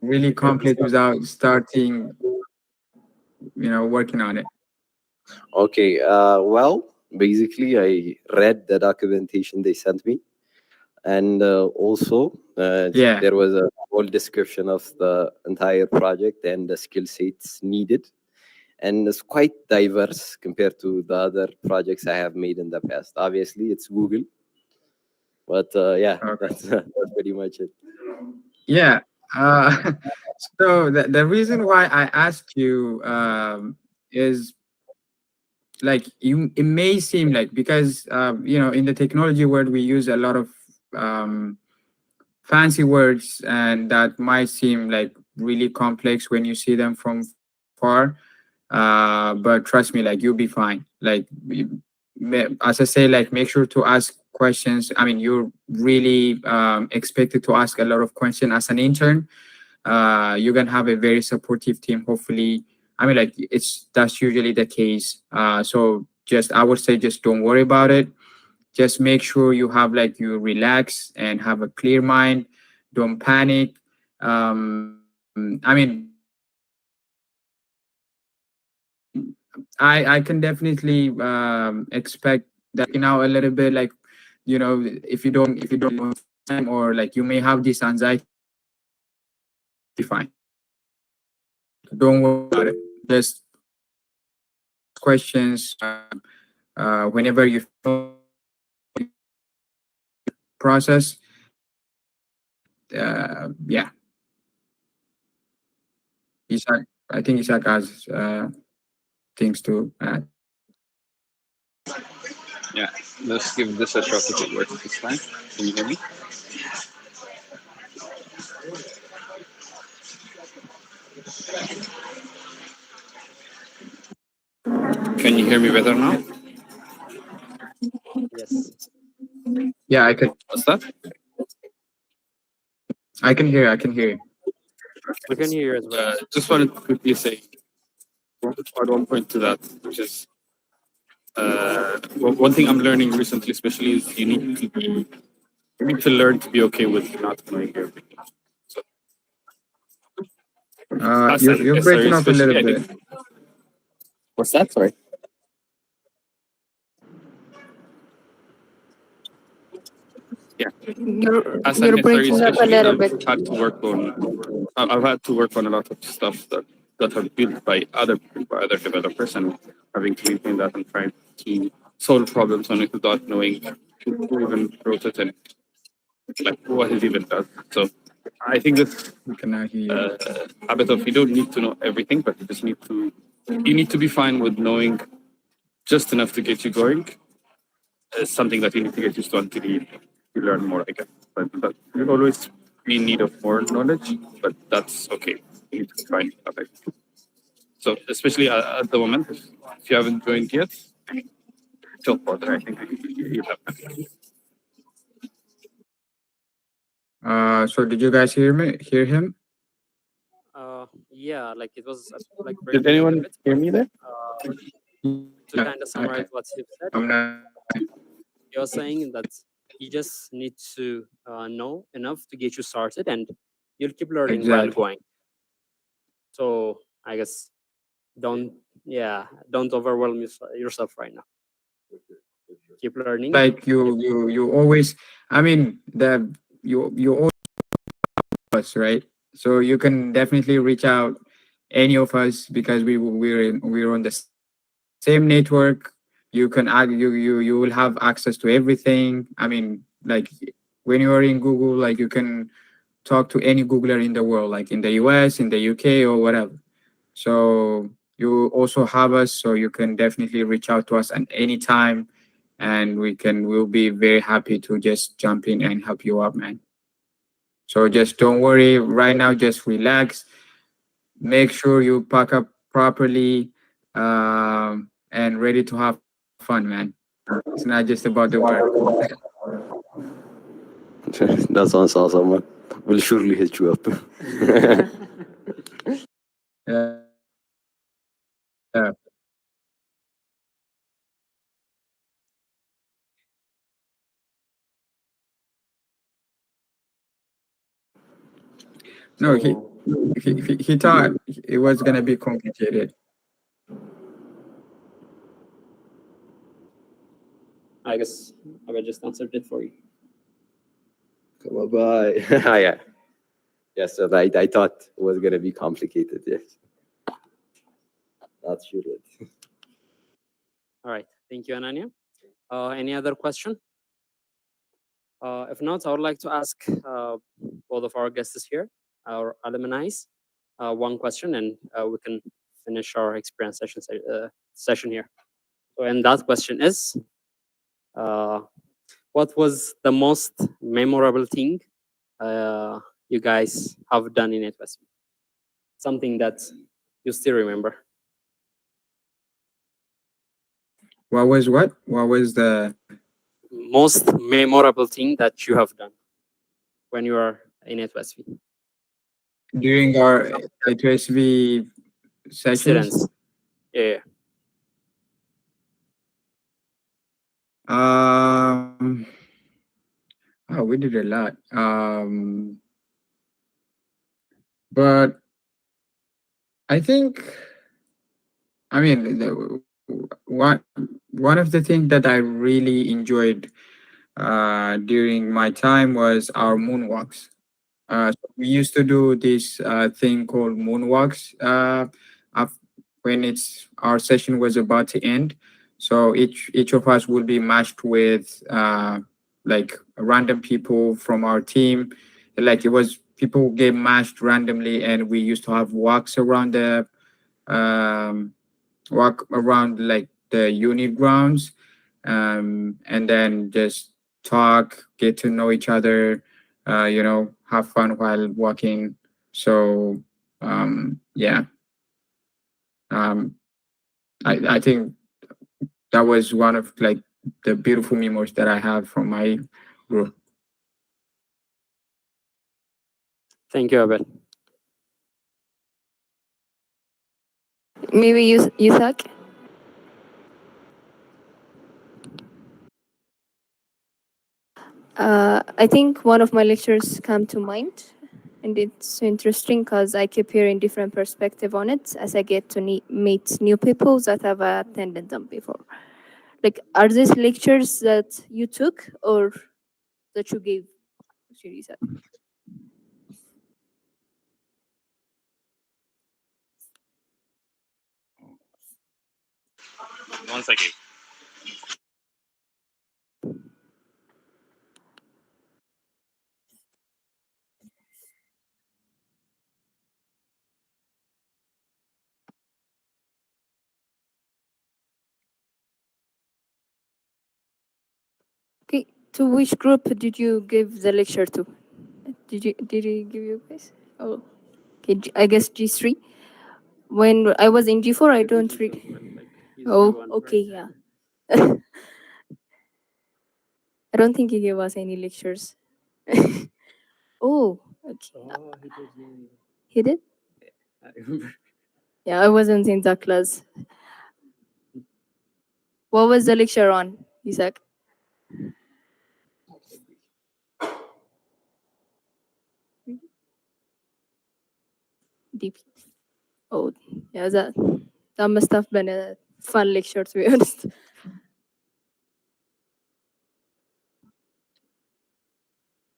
S2: really complex without starting, working on it?
S12: Okay. Well, basically, I read the documentation they sent me, and also there was a whole description of the entire project and the skill sets needed, and it's quite diverse compared to the other projects I have made in the past. Obviously, it's Google, But yeah,
S2: Okay.
S12: that's pretty much it.
S2: Yeah. Uh, so the reason why I asked you is like it may seem like because in the technology world we use a lot of um, fancy words and that might seem like really complex when you see them from far. But trust me, like you'll be fine. Like as I say, like make sure to ask questions. I mean, you're really expected to ask a lot of questions as an intern. You're gonna have a very supportive team, hopefully. I mean, like that's usually the case. So just I would say just don't worry about it. Just make sure you relax and have a clear mind. Don't panic. I mean, I can definitely expect that a little bit like if you don't time or like you may have this anxiety. Fine, don't worry about it. Just questions whenever you process. Yeah, Isaac. I think Isaac has things to add.
S4: Yeah, let's give this a shot if it works this time. Can you hear me?
S5: Can you hear me better now?
S7: Yes.
S2: Yeah, I can.
S5: What's that?
S2: I can hear. I can hear.
S7: We can hear you as well.
S5: Just wanted to quickly say, add one point to that, which is one thing I'm learning recently, especially, is you need to learn to be okay with not knowing everything. So, as an
S2: You're
S5: SRE
S2: breaking up a little
S5: especially, I
S2: bit.
S5: think. What's that? Sorry. Yeah. As an
S3: You're
S5: SRE
S3: breaking up a
S5: especially,
S3: little bit.
S5: I've had to work on a lot of stuff that are built by other developers, and having to maintain that and trying to solve problems on it without knowing who even wrote it and like what it even does. So I think this
S2: We cannot hear you.
S5: habit of you don't need to know everything, but you need to be fine with knowing just enough to get you going. Is something that you need to get used to until you learn more, I guess. But you'll always be in need of more knowledge, but that's okay. You need to try it. So especially at the moment, if you haven't joined yet, still further, I think you have.
S2: So did you guys hear him?
S7: Yeah, like it was like
S5: Did
S7: breaking up a
S5: anyone
S7: bit.
S5: hear me there?
S7: To kind of summarize what he said,
S2: I'm not.
S7: you're saying that you just need to know enough to get you started, and you'll keep learning while
S2: Exactly.
S7: going. So I guess don't overwhelm yourself right now. Keep learning.
S2: Like you always. I mean you always us, right? So you can definitely reach out any of us because we're on the same network. You can add you will have access to everything. I mean, like when you are in Google, like you can talk to any Googler in the world, like in the US, in the UK, or whatever. So you also have us, so you can definitely reach out to us at any time, and we'll be very happy to just jump in and help you out, man. So just don't worry right now. Just relax. Make sure you pack up properly, and ready to have fun, man. It's not just about the work.
S12: That sounds awesome, man. We'll surely hit you up.
S2: Yeah. Yeah. No, he thought it was gonna be complicated.
S7: I guess I will just answered it for you.
S12: Come on, bye. Yeah. Yes, so I thought it was gonna be complicated. Yes. That's sure it.
S7: All right. Thank you, Ananya. Any other question? If not, I would like to ask both of our guests here, our alumni, one question, and we can finish our experience session here. So, and that question is, what was the most memorable thing you guys have done in A2SV? Something that you still remember.
S2: What was what? What was the
S7: Most memorable thing that you have done when you are in A2SV?
S2: during our A2SV sessions?
S7: Students. Yeah.
S2: Um, oh, we did a lot. But I think, I mean, one of the things that I really enjoyed during my time was our moonwalks. So we used to do this thing called moonwalks when it's our session was about to end. So each of us would be matched with like random people from our team. Like it was people get matched randomly, and we used to have walks around the um, walk around like the unit grounds, and then just talk, get to know each other, have fun while walking. So yeah, um, I think that was one of like the beautiful memories that I have from my group.
S7: Thank you, Abel.
S3: Maybe Isaac. I think one of my lectures come to mind, and it's interesting because I keep hearing different perspective on it as I get to meet new people that have attended them before. Like, are these lectures that you took or that you gave? Actually, Isaac?
S4: One second.
S3: Okay, to which group did you give the lecture to? Did he give you guys? Oh, okay, I guess G3. When I was in G4, I don't read. Oh, okay, yeah. I don't think he gave us any lectures. Oh, okay. He did? Yeah, I wasn't in that class. What was the lecture on, Isaac? DP. Oh, yeah, that must have been a fun lecture, to be honest.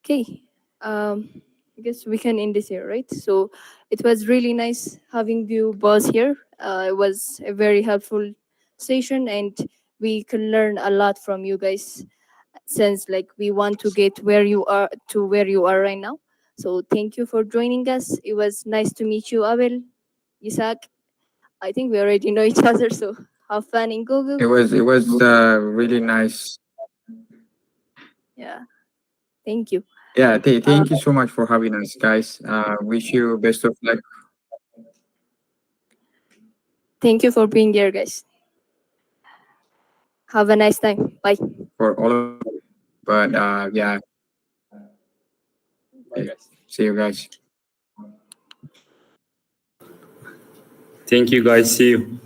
S3: Okay, I guess we can end this here, right? So it was really nice having you both here. It was a very helpful session, and we can learn a lot from you guys since like we want to get where you are to where you are right now. So thank you for joining us. It was nice to meet you, Abel, Isaac. I think we already know each other, so have fun in Google.
S2: It was really nice.
S3: Yeah, thank you.
S2: Yeah, thank you so much for having us, guys. Wish you best of luck
S3: Thank you for being here, guys. Have a nice time. Bye.
S2: for all of. But yeah, okay. See you guys.
S11: Thank you, guys. See you.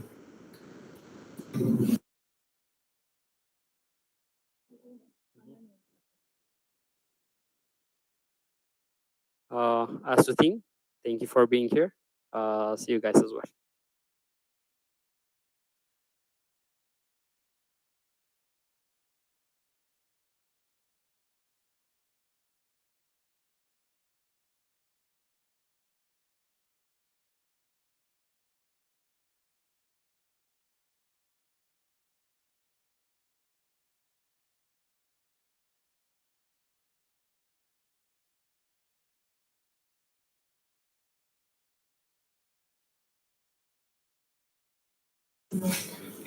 S7: As a team, thank you for being here. See you guys as well.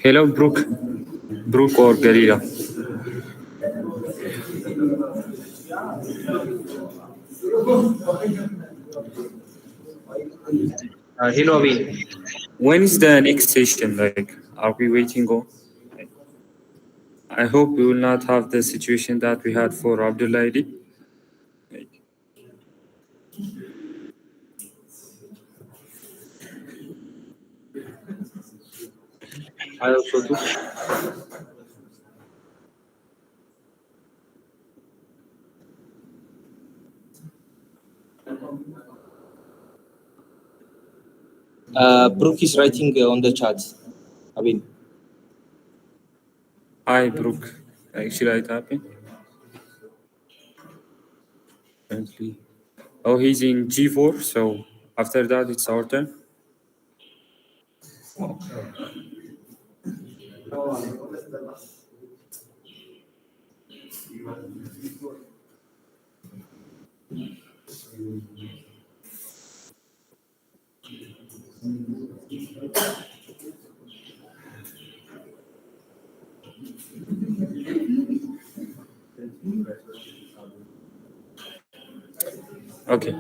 S11: Hello, Brooke. Brooke or Galila.
S13: Hello, Abin.
S11: When is the next session? Like, are we waiting on? I hope we will not have the situation that we had for Abdullah Idi.
S13: I also do. Brooke is writing on the chat. Abin.
S11: Hi, Brooke. Should I type in? Currently. Oh, he's in G4, so after that, it's our turn. Okay.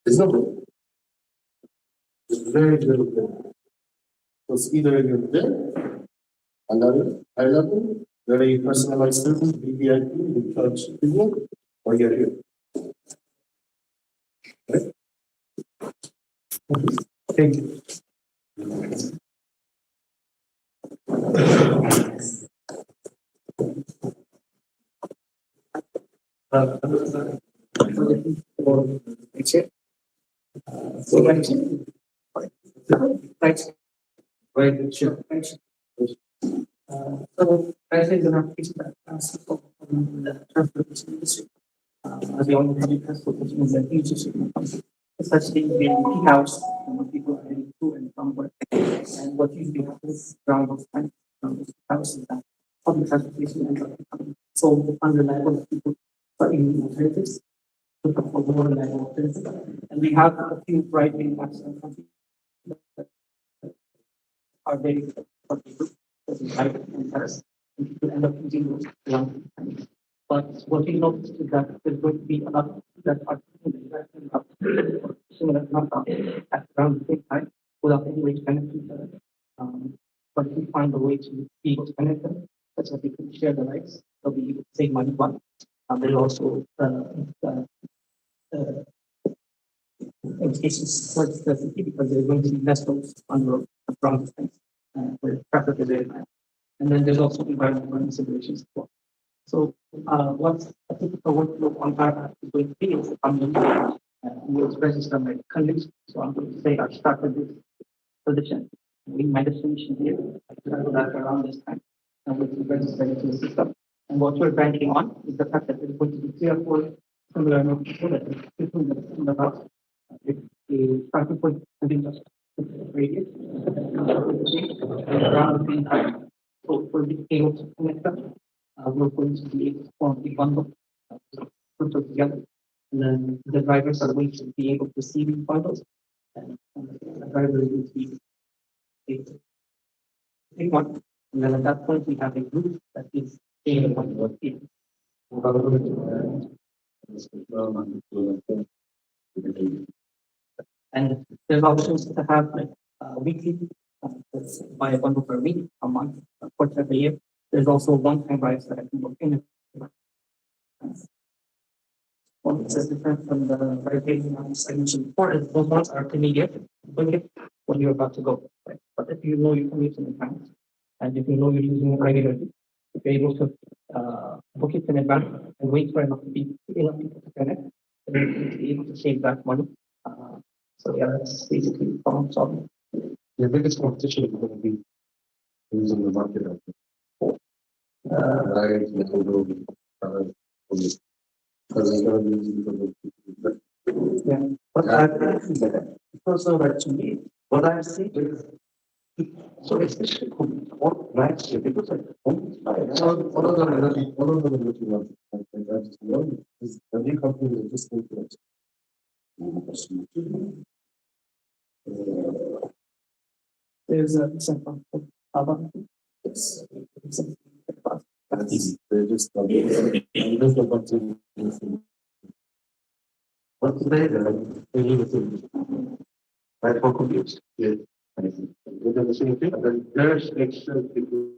S14: It's not good. It's very little bit. It's either you're there, another high level, very personalized service, VVIP, in touch people, or you're here. Right? Thank you. That's it. So that's it. Thanks. Right, sure. Thanks. So I think the application that from the transportation industry, as we all know, public transportation is a huge issue in the country, especially in peak hours when people are heading to and from work. And what usually happens around those times, around those hours, is that public transportation ends up becoming so unreliable that people start using alternatives, looking for more reliable alternatives. And we have a few right-wing apps in the country that are very for people that is right and first, and people end up using those long times. But what we noticed is that there's going to be a lot of people that are similar not at around the same time without any way to connect to each other. But we find a way to be able to connect them such that they can share the rights, they'll be able to save money. One, there's also implications towards the city because there's going to be less roads on the road around the things where traffic is very high. And then there's also environmental considerations as well. So what a typical workflow on our app is going to be is we'll register my condition. So I'm going to say I've started this position. We my destination here. I travel that around this time. And we'll register it to the system. And what we're banking on is the fact that there's going to be 3 or 4 similar people that are in the house. The starting point within just radius around the same time. So for being able to connect them, we're going to be able to form a bundle, put them together, and then the drivers are going to be able to see these bundles, and the driver is going to be able to take one, and then at that point we have a group that is able to work in. And there's options to have like weekly, that's buy a bundle per week, a month, a quarter of a year. There's also one-time buys that I can look in. Well, it's different from the pricing I mentioned before. Those ones are immediate, when you're about to go. Right? But if you know you're commuting in advance, and if you know you're using it regularly, if you're able to book it in advance and wait for enough people to connect, then you'll be able to save that money. So yeah, that's basically problem solving. Your biggest competition is going to be who's in the market out there. Yeah, but it's also actually what I see is so especially what match because like one of them looking at and I just know is every company is just looking at there's a example of Ababa. It's they're just there's a bunch of what today they need to right for computers. Yeah. They're the same thing. And there's extra people.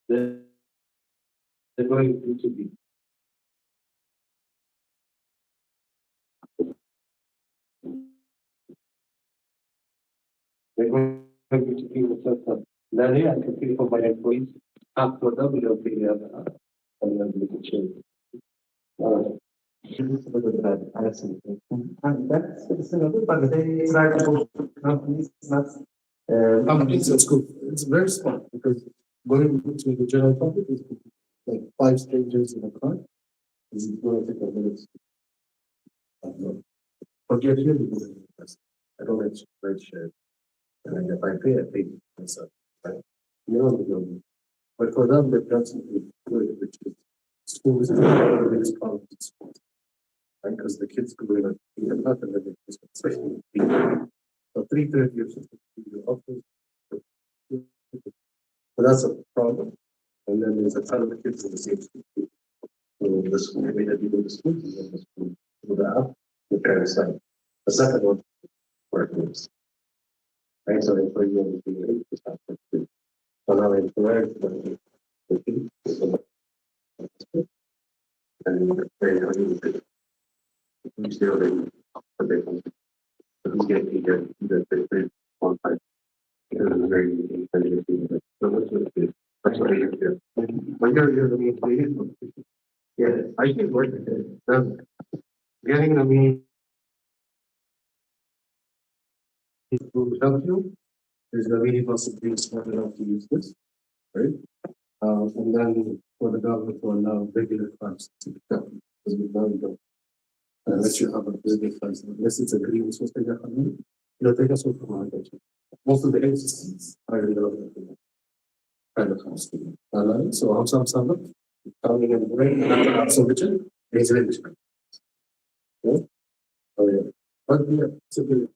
S14: They're going to be. They're going to be with us. Larry, I can pay for my employees. After that, we will pay the other. And that's another part. They try to companies, not companies. That's good. It's very smart because going to the general public is like 5 strangers in a car. Is going to take a minute. Forget you. I don't like to share. And if I pay myself. Right? You know, but for them, they've done something good, which is schools is one of the biggest problems in schools. Right? Because the kids go in and eat nothing, and then they just especially so 3:30 or something in the office. But that's a problem. And then there's a ton of kids in the same school. So
S15: to the school, immediately go to school, and then the school through the app, the parent side. The second one, workplace. Right, so for you, it's not good. So now in Florida, and you're very unusual. You still in the you get the one time. It is very interesting. So that's what it is. That's what I hear. But you're the main. Yeah, I think work it. Getting the mean to help you is the minimum being smart enough to use this, right? And then for the government to allow regular funds to be done, because we know that unless you have a business funds, unless it's agreement with the government, take us off from our budget. Most of the agencies are in the kind of housekeeping. So also some coming in the brain and also vision is really smart. Yeah. Oh yeah. But yeah, it's a good.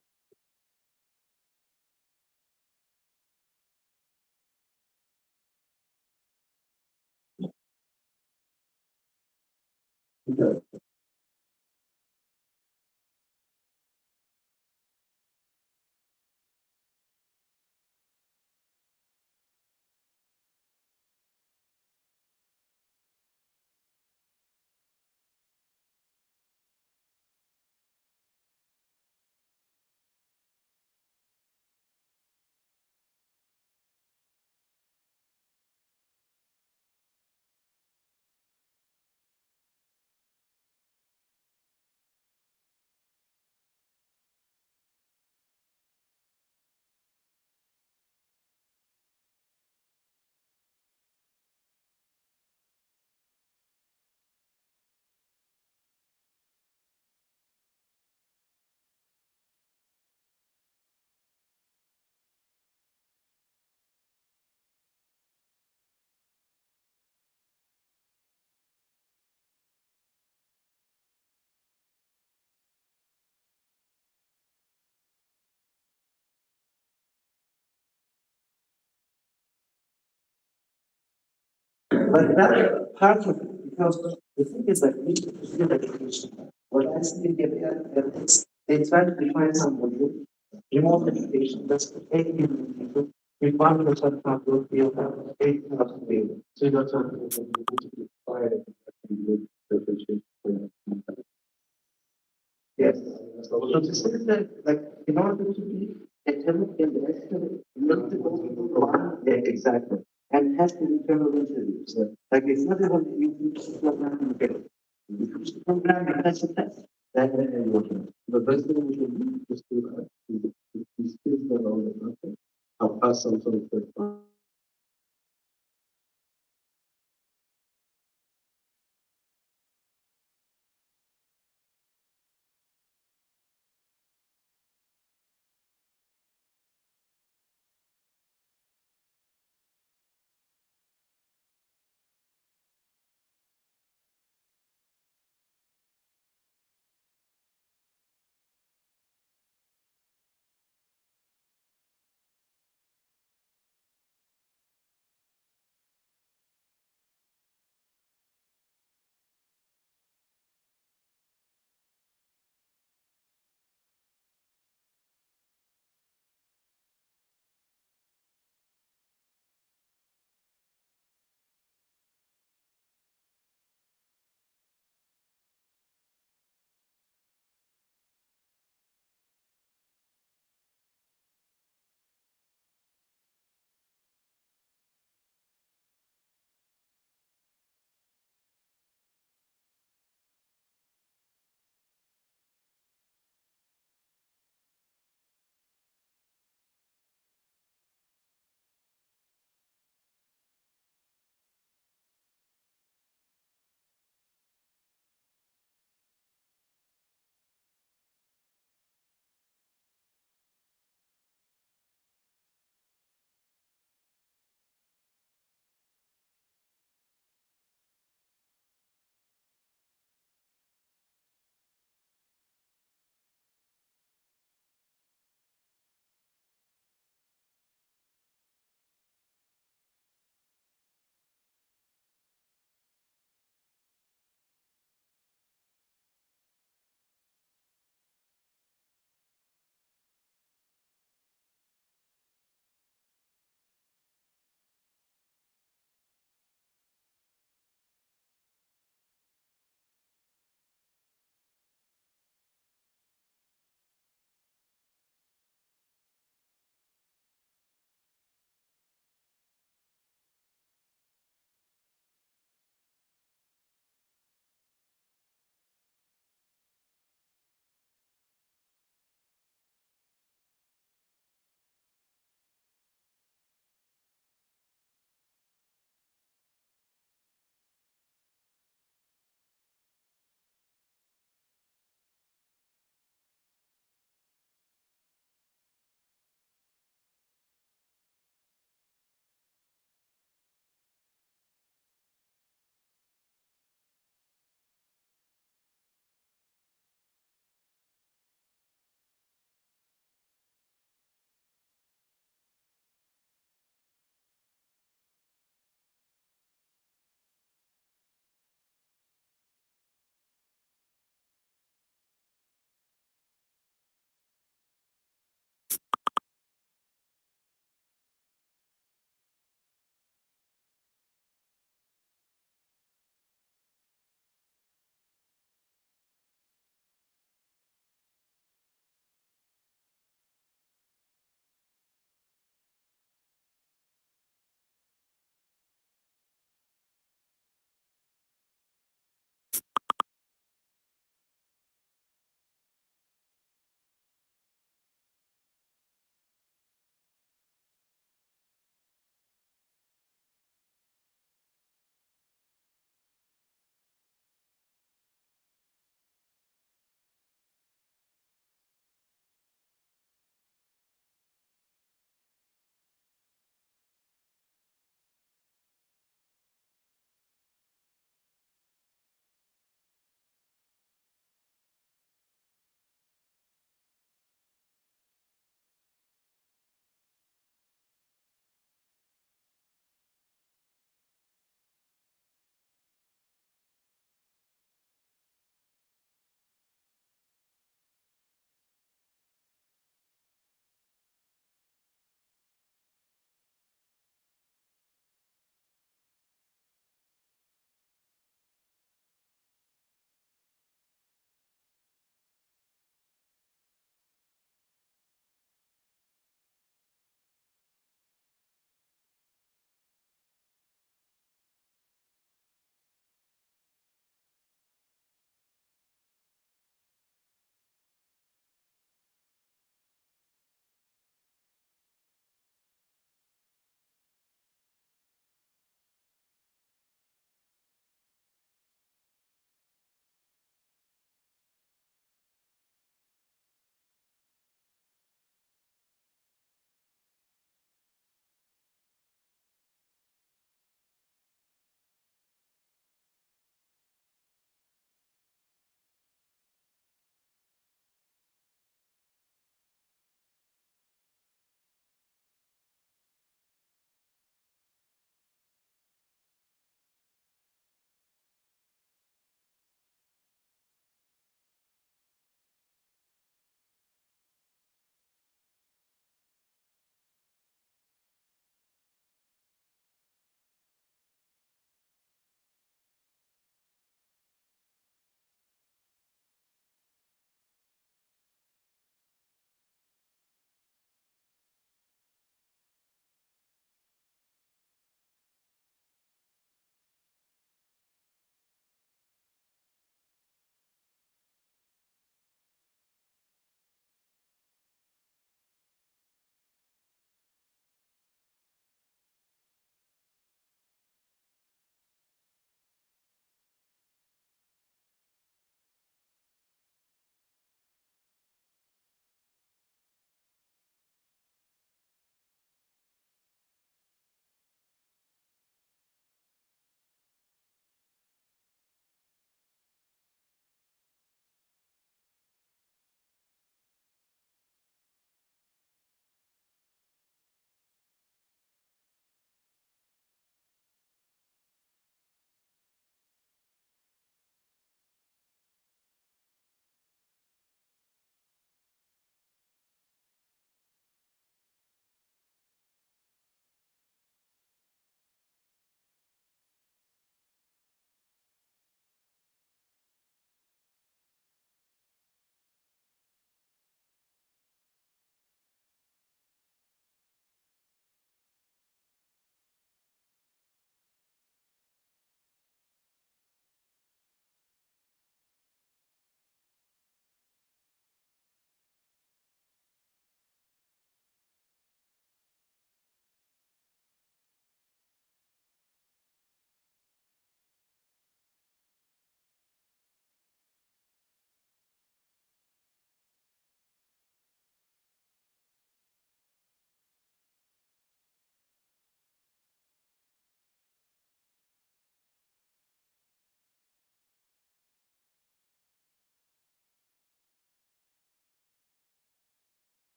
S15: Yeah. But that part of it, because the thing is that we feel education. What I see in the they try to define somebody, remote education, that's 18 people. If 1% can't work, we have 8,000 people. So that's what we require. Yes. So this is that, like, in order to be a tenant in the estimate, you have to go through one, yeah, exactly. And has to be internal interviews. Like, it's not even you teach the program you get. You teach the program, you pass the test. Then you're working. The best thing we can do is to skills that are on the market. I'll pass some sort of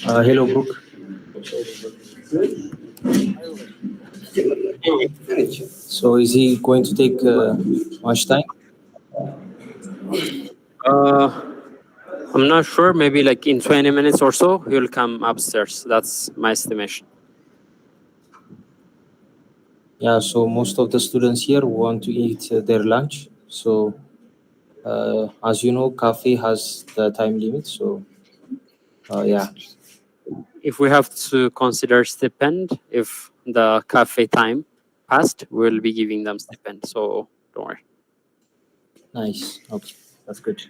S13: Hello, Brooke. So is he going to take much time?
S7: I'm not sure. Maybe like in 20 minutes or so, he'll come upstairs. That's my estimation.
S13: Yeah, so most of the students here want to eat their lunch. So as you know, cafe has the time limit. So yeah.
S7: If we have to consider stipend, if the cafe time passed, we'll be giving them stipend. So don't worry.
S13: Nice. Okay, that's good.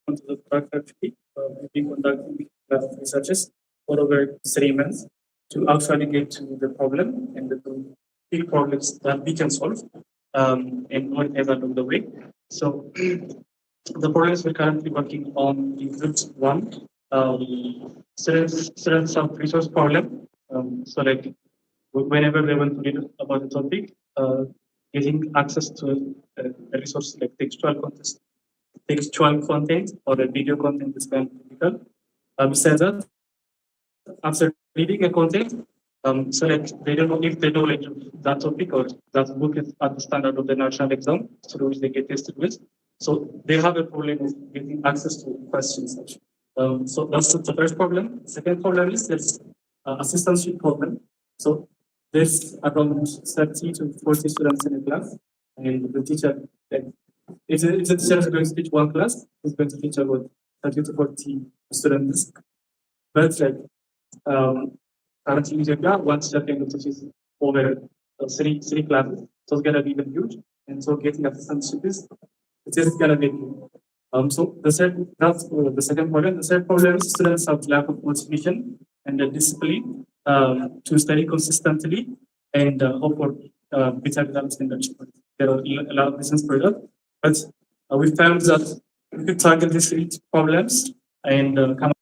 S14: onto the product factory. We've been conducting researches for over 3 months to actually get to the problem and the big problems that we can solve and whatever along the way. So the problems we're currently working on includes one, students have resource problem. So like whenever they want to read about the topic, getting access to a resource like textual content or a video content is kind of difficult. Besides that, after reading a content, so like they don't know if they know like that topic or that book is at the standard of the national exam through which they get tested with. So they have a problem of getting access to questions. So that's the first problem. The second problem is there's assistantship problem. So there's around 30 to 40 students in a class, and the teacher, like, if the teacher is going to teach one class, he's going to teach about 30 to 40 students. But like currently in Ethiopia, one teacher can teach over three classes, so it's gonna be even huge. And so getting assistantship is it is gonna be huge. So that's the second problem. The third problem is students have lack of motivation and the discipline to study consistently and hope for better results in the future. There are a lot of reasons for that, but we found that we could tackle these three problems and come.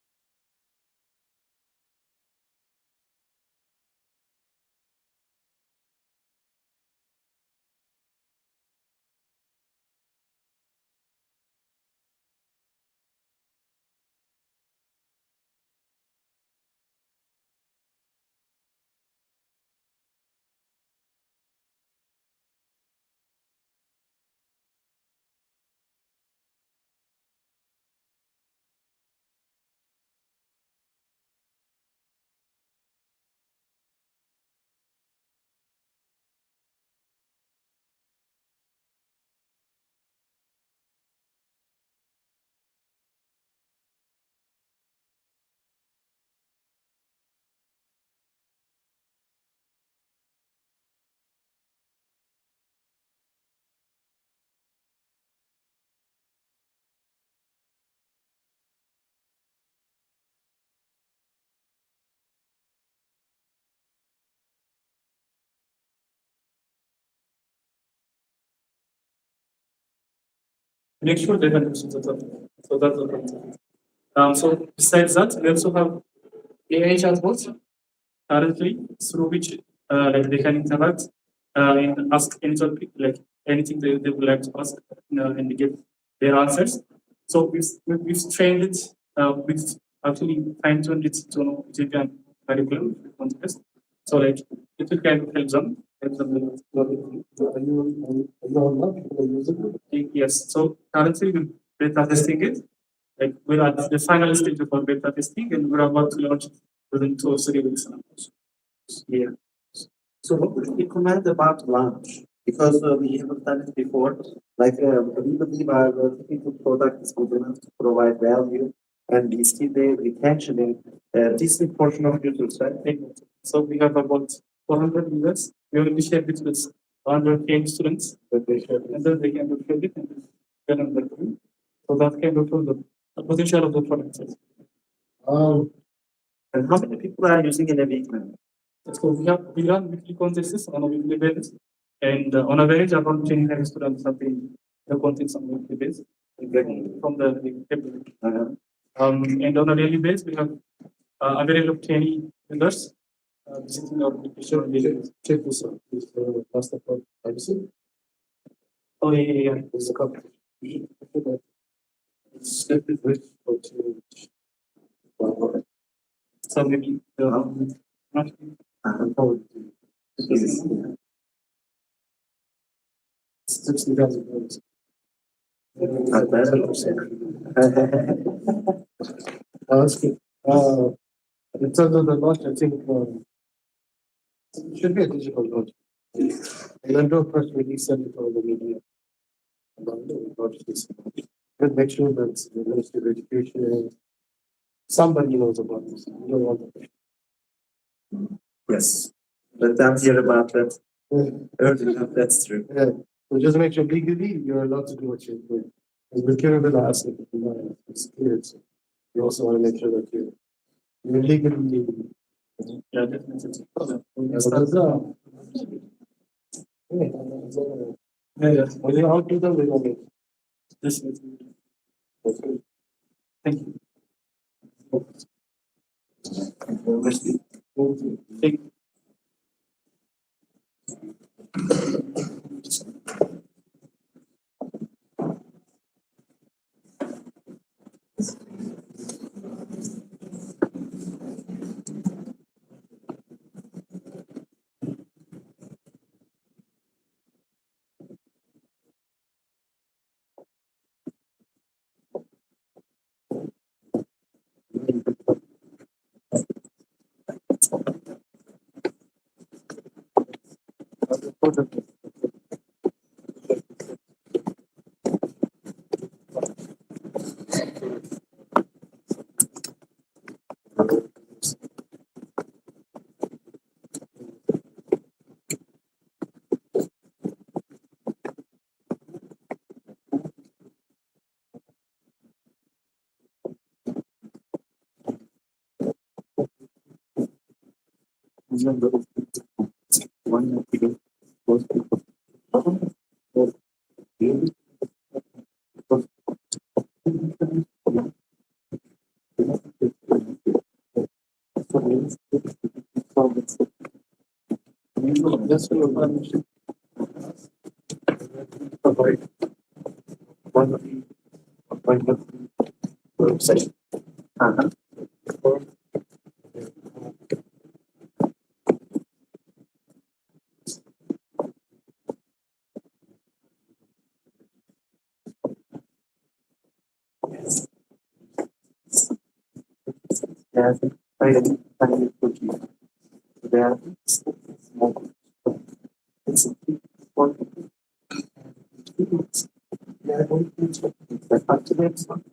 S14: Make sure they understand the topic. So that's the point. So besides that, we also have AI chatbots currently through which like they can interact and ask any topic, like anything they would like to ask and they get their answers. So we've trained it, we've actually fine-tuned it to know Ethiopian curriculum context. So like it will kind of help them a lot. Yes. So currently we're beta testing it. Like we're at the final stage of our beta testing and we're about to launch it within 2 or 3 weeks now. Yeah.
S16: So what would you recommend about launch? Because we haven't done it before. Like we believe our technical product is good enough to provide value and we see the retention in a decent portion of users, right?
S14: So we have about 400 users. We already shared it with 100 students that they share, and then they can refill it and then on the group. So that can refill the potential of the product.
S16: And how many people are using in a week now?
S14: So we run weekly contests on a weekly basis, and on average, around 10 students have been the contests on a weekly basis from the and on a daily basis, we have average of 20 users visiting our application.
S15: Check this out. This last part. Have you seen?
S14: Oh yeah.
S15: There's a couple. Step it with or to.
S14: So maybe
S15: probably. Yes. $60,000.
S16: Not bad.
S15: That's good. In terms of the launch, I think it should be a digital launch. And then do a press release, send it to the media. And make sure that the Ministry of Education, somebody knows about this. You don't want to.
S16: Yes. Let them hear about that early enough, that's true.
S15: Yeah. So just make sure legally you're allowed to do what you're doing. We're given the asset, it's clear. So you also want to make sure that you're legally. Yeah, definitely. Yeah. When you out to them, they don't make this. That's good. Thank you. Thank you.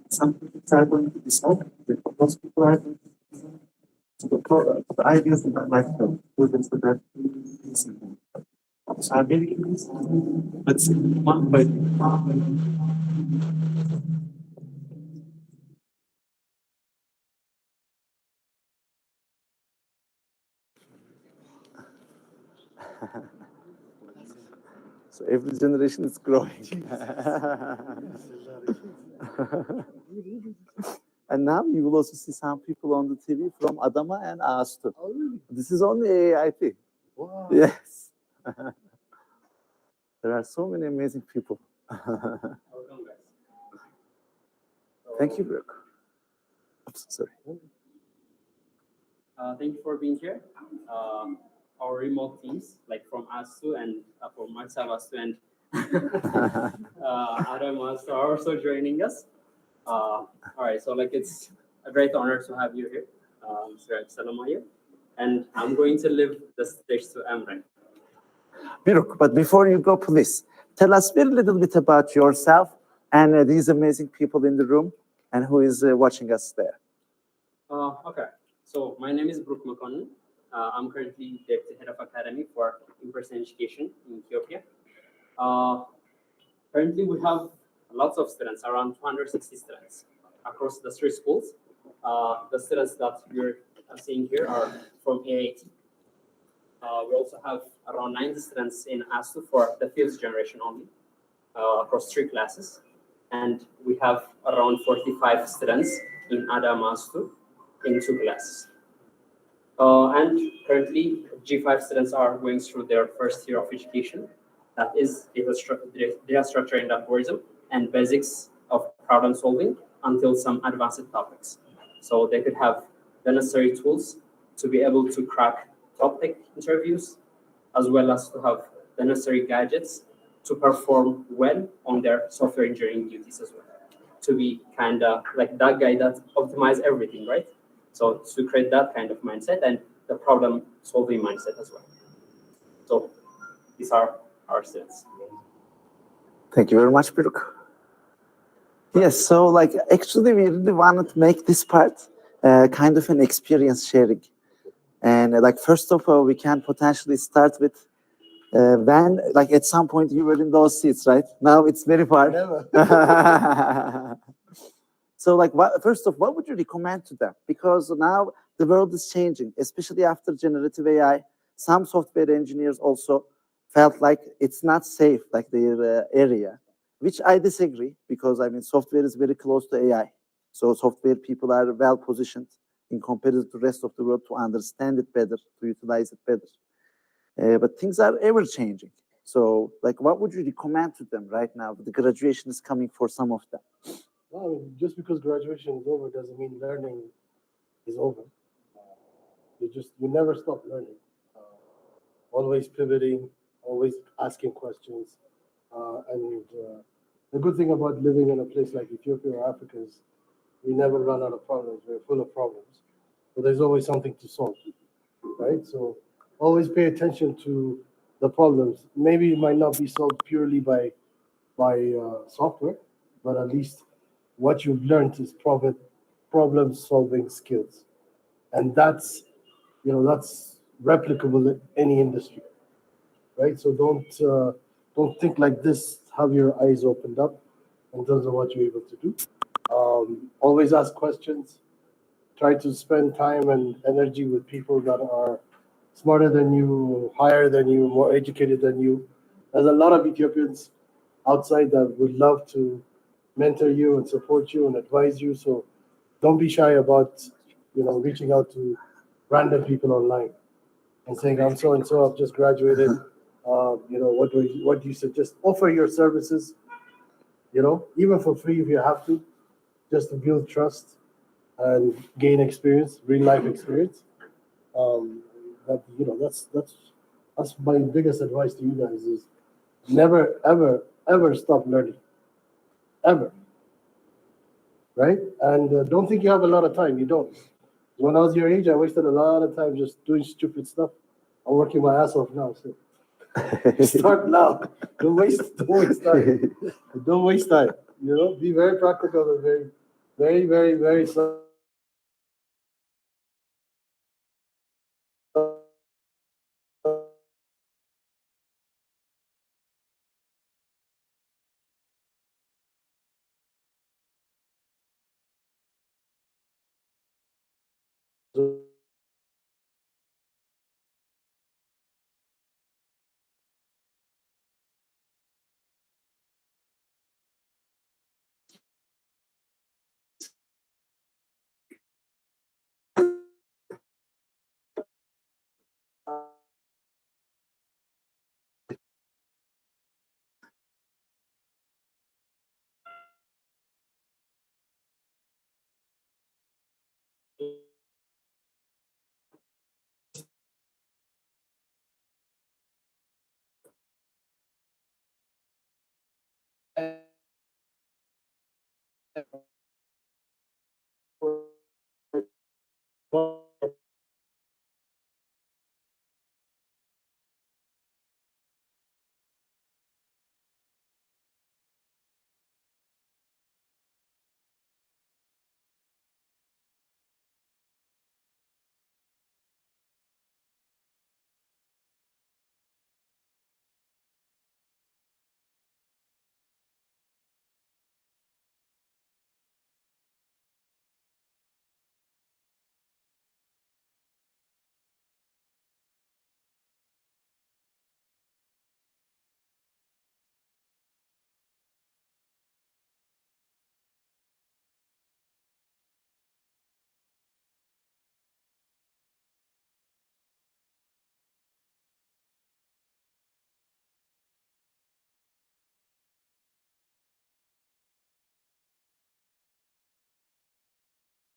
S15: Some people are going to decide, most people are going to the ideas that like the students that so I'm really let's see one by
S9: So every generation is growing. And now you will also see some people on the TV from Adama and A2SV. Oh, really? This is only AIT. Wow. Yes. There are so many amazing people. Thank you, Brooke. Oops, sorry.
S7: Thank you for being here. Our remote teams, like from ASU and from myself, ASU and Adam are also joining us. All right, so like it's a great honor to have you here, Mr. Addis Alemayehou, and I'm going to leave the stage to Emre.
S9: Brooke, but before you go, please tell us very little bit about yourself and these amazing people in the room and who is watching us there.
S7: Okay, so my name is Brooke McConnell. I'm currently Deputy Head of Academy for in-person education in Ethiopia. Currently, we have lots of students, around 260 students across the 3 schools. The students that you're seeing here are from AIT. We also have around 90 students in ASU for the 5th generation only, across 3 classes. And we have around 45 students in Adam ASU in 2 classes. And currently, G5 students are going through their first year of education. That is data structure and algorithm and basics of problem solving until some advanced topics. So they could have the necessary tools to be able to crack topic interviews, as well as to have the necessary gadgets to perform well on their software engineering duties as well. To be kind of like that guy that optimizes everything, right? So to create that kind of mindset and the problem solving mindset as well. So these are our students.
S9: Thank you very much, Brooke. Yes, so like actually we really wanted to make this part kind of an experience sharing. And like first of all, we can potentially start with
S16: When, like at some point you were in those seats, right? Now it's very far. So like, first off, what would you recommend to them? Because now the world is changing, especially after generative AI. Some software engineers also felt like it's not safe, like their area, which I disagree, because I mean, software is very close to AI. So software people are well positioned in comparison to the rest of the world to understand it better, to utilize it better. But things are ever changing. So like, what would you recommend to them right now? The graduation is coming for some of them.
S15: Well, just because graduation is over doesn't mean learning is over. You never stop learning. Always pivoting, always asking questions. And the good thing about living in a place like Ethiopia or Africa is we never run out of problems. We're full of problems. But there's always something to solve, right? So always pay attention to the problems. Maybe it might not be solved purely by software, but at least what you've learned is problem solving skills, and that's replicable in any industry, right? So don't think like this. Have your eyes opened up in terms of what you're able to do. Always ask questions. Try to spend time and energy with people that are smarter than you, higher than you, more educated than you. There's a lot of Ethiopians outside that would love to mentor you and support you and advise you. So don't be shy about reaching out to random people online and saying, I'm so and so, I've just graduated. What do you suggest? Offer your services, even for free if you have to, just to build trust and gain experience, real life experience. That's my biggest advice to you guys is never, ever, ever stop learning. Ever. Right? And don't think you have a lot of time. You don't. When I was your age, I wasted a lot of time just doing stupid stuff. I'm working my ass off now. So start now. Don't waste time. Don't waste time. Be very practical and very, very, very, very slow.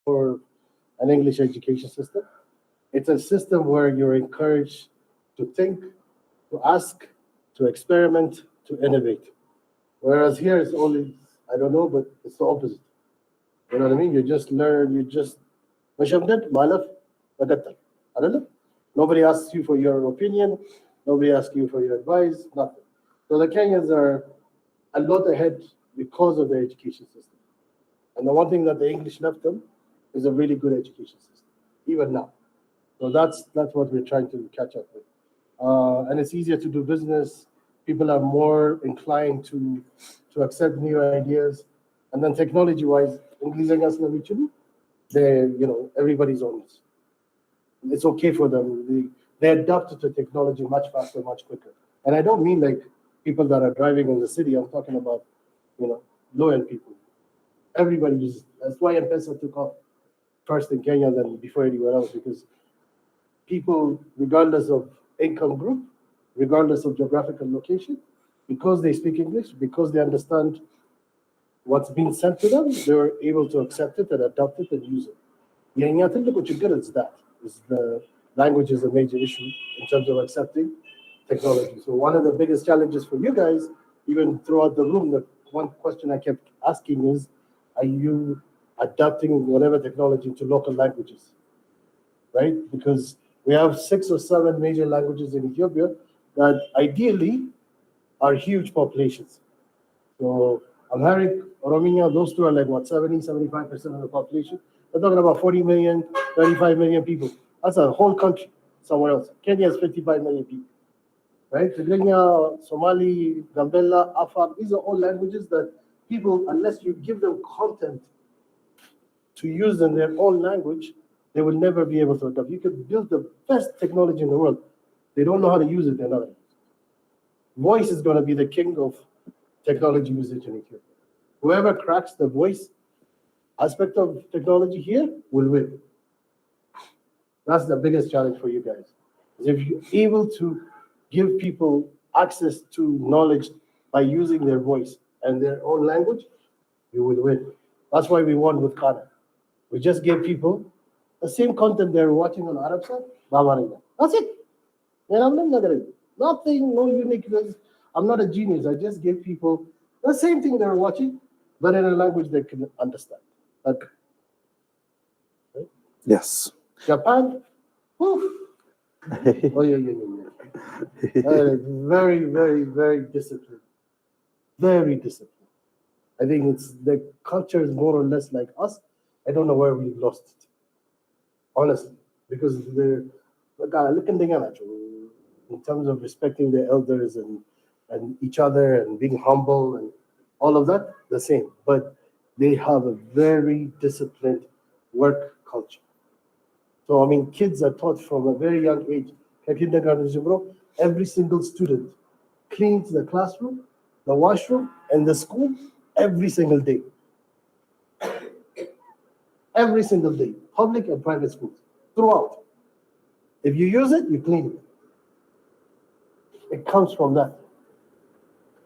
S15: For an English education system. It's a system where you're encouraged to think, to ask, to experiment, to innovate. Whereas here it's only, I don't know, but it's the opposite. You know what I mean? You just learn, mashamdad, malaf, bagattal. I don't know. Nobody asks you for your opinion. Nobody asks you for your advice, nothing. So the Kenyans are a lot ahead because of their education system. And the one thing that the English left them is a really good education system, even now. So that's what we're trying to catch up with. and it's easier to do business. People are more inclined to accept new ideas. And then technology-wise, everybody's on this. It's okay for them. They adapt to technology much faster, much quicker. And I don't mean like people that are driving in the city. I'm talking about, low-end people. Everybody uses. That's why M-Pesa took off first in Kenya than before anywhere else, because people, regardless of income group, regardless of geographical location, because they speak English, because they understand what's being sent to them, they're able to accept it and adopt it and use it. Yeah, I think what you get is that. Is the language is a major issue in terms of accepting technology. So one of the biggest challenges for you guys, even throughout the room, the one question I kept asking is, are you adapting whatever technology into local languages, right? Because we have 6 or 7 major languages in Ethiopia that ideally are huge populations. So Amharic, Oromiya, those two are like what, 75% of the population. We're talking about 40 million, 35 million people. That's a whole country somewhere else. Kenya has 55 million people, right? Tigrinya, Somali, Gambella, Afar, these are all languages that people, unless you give them content to use in their own language, they will never be able to adopt. You could build the best technology in the world. They don't know how to use it, they're not. Voice is going to be the king of technology usage in Ethiopia. Whoever cracks the voice aspect of technology here will win. That's the biggest challenge for you guys. Is if you're able to give people access to knowledge by using their voice and their own language, you will win. That's why we won with Kana. We just gave people the same content they're watching on Arab side, that's it. And I'm not gonna nothing, no uniqueness. I'm not a genius. I just give people the same thing they're watching, but in a language they can understand. Okay. Right?
S9: Yes.
S15: Japan, whew. Oh yeah. Very, very, very disciplined. Very disciplined. I think it's the culture is more or less like us. I don't know where we've lost it, honestly, because look in terms of respecting the elders and each other and being humble and all of that, the same. But they have a very disciplined work culture. So I mean, kids are taught from a very young age. Every single student cleans the classroom, the washroom, and the school every single day. Every single day, public and private schools, throughout. If you use it, you clean it. It comes from that.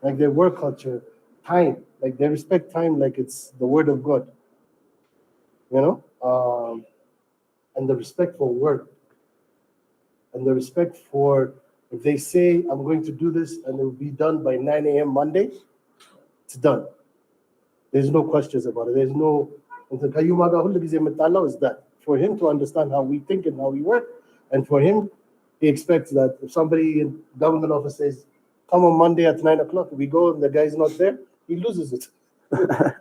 S15: Like their work culture, time, like they respect time like it's the word of God, and the respect for work, and the respect for, if they say, I'm going to do this and it will be done by 9 a.m. Monday, it's done. There's no questions about it. There's no, is that for him to understand how we think and how we work, and for him, he expects that if somebody in government office says, come on Monday at 9 o'clock, we go and the guy's not there, he loses it. I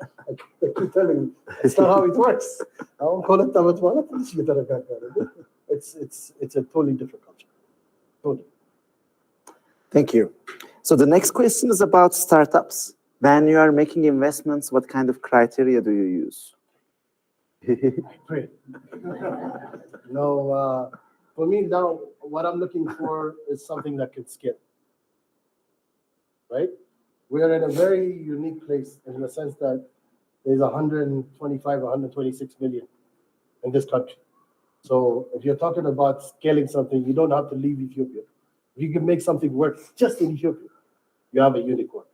S15: keep telling him, that's not how it works. I won't call it it's a totally different culture. Totally.
S9: Thank you. So the next question is about startups. When you are making investments, what kind of criteria do you use?
S15: I pray. No, for me now, what I'm looking for is something that can scale. Right? We are in a very unique place in the sense that there's 125, 126 million in this country. So if you're talking about scaling something, you don't have to leave Ethiopia. If you can make something work just in Ethiopia, you have a unicorn.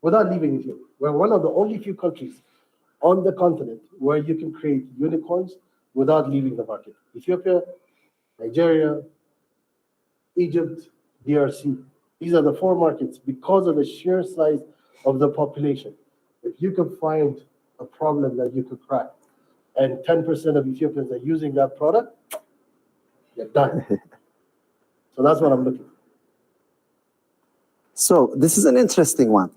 S15: Without leaving Ethiopia. We're one of the only few countries on the continent where you can create unicorns without leaving the market. Ethiopia, Nigeria, Egypt, DRC. These are the 4 markets because of the sheer size of the population. If you can find a problem that you could crack, and 10% of Ethiopians are using that product, you're done. So that's what I'm looking for.
S9: So this is an interesting one.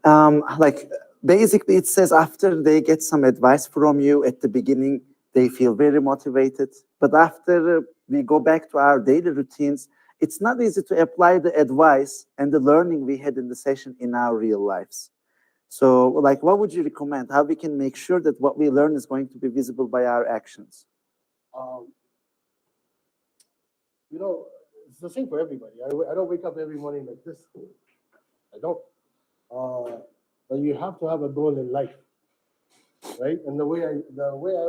S9: Like basically it says after they get some advice from you at the beginning, they feel very motivated. But after we go back to our daily routines, it's not easy to apply the advice and the learning we had in the session in our real lives. So, like, what would you recommend? How we can make sure that what we learn is going to be visible by our actions?
S17: You know, it's the same for everybody. I don't wake up every morning like this. I don't. But you have to have a goal in life, right? And the way I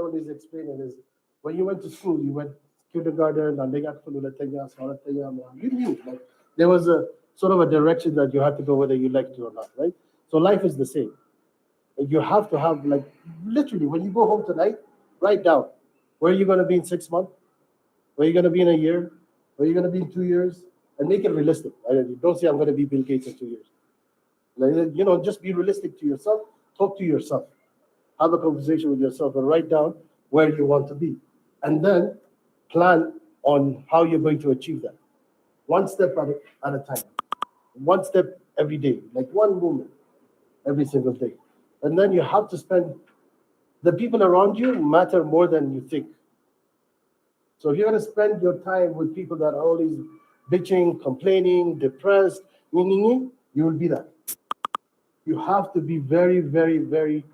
S17: always explain it is, when you went to school, you went kindergarten, and you knew, like, there was a sort of a direction that you had to go, whether you liked it or not, right? So life is the same. You have to have, like, literally, when you go home tonight, write down where you're going to be in 6 months, where you're going to be in a year, where you're going to be in 2 years, and make it realistic. Don't say I'm going to be Bill Gates in 2 years. Like, you know, just be realistic to yourself. Talk to yourself. Have a conversation with yourself and write down where you want to be. And then plan on how you're going to achieve that. One step at a time. One step every day, like one moment every single day. And then you have to spend, the people around you matter more than you think. So if you're going to spend your time with people that are always bitching, complaining, depressed, you will be that. You have to be very, very, very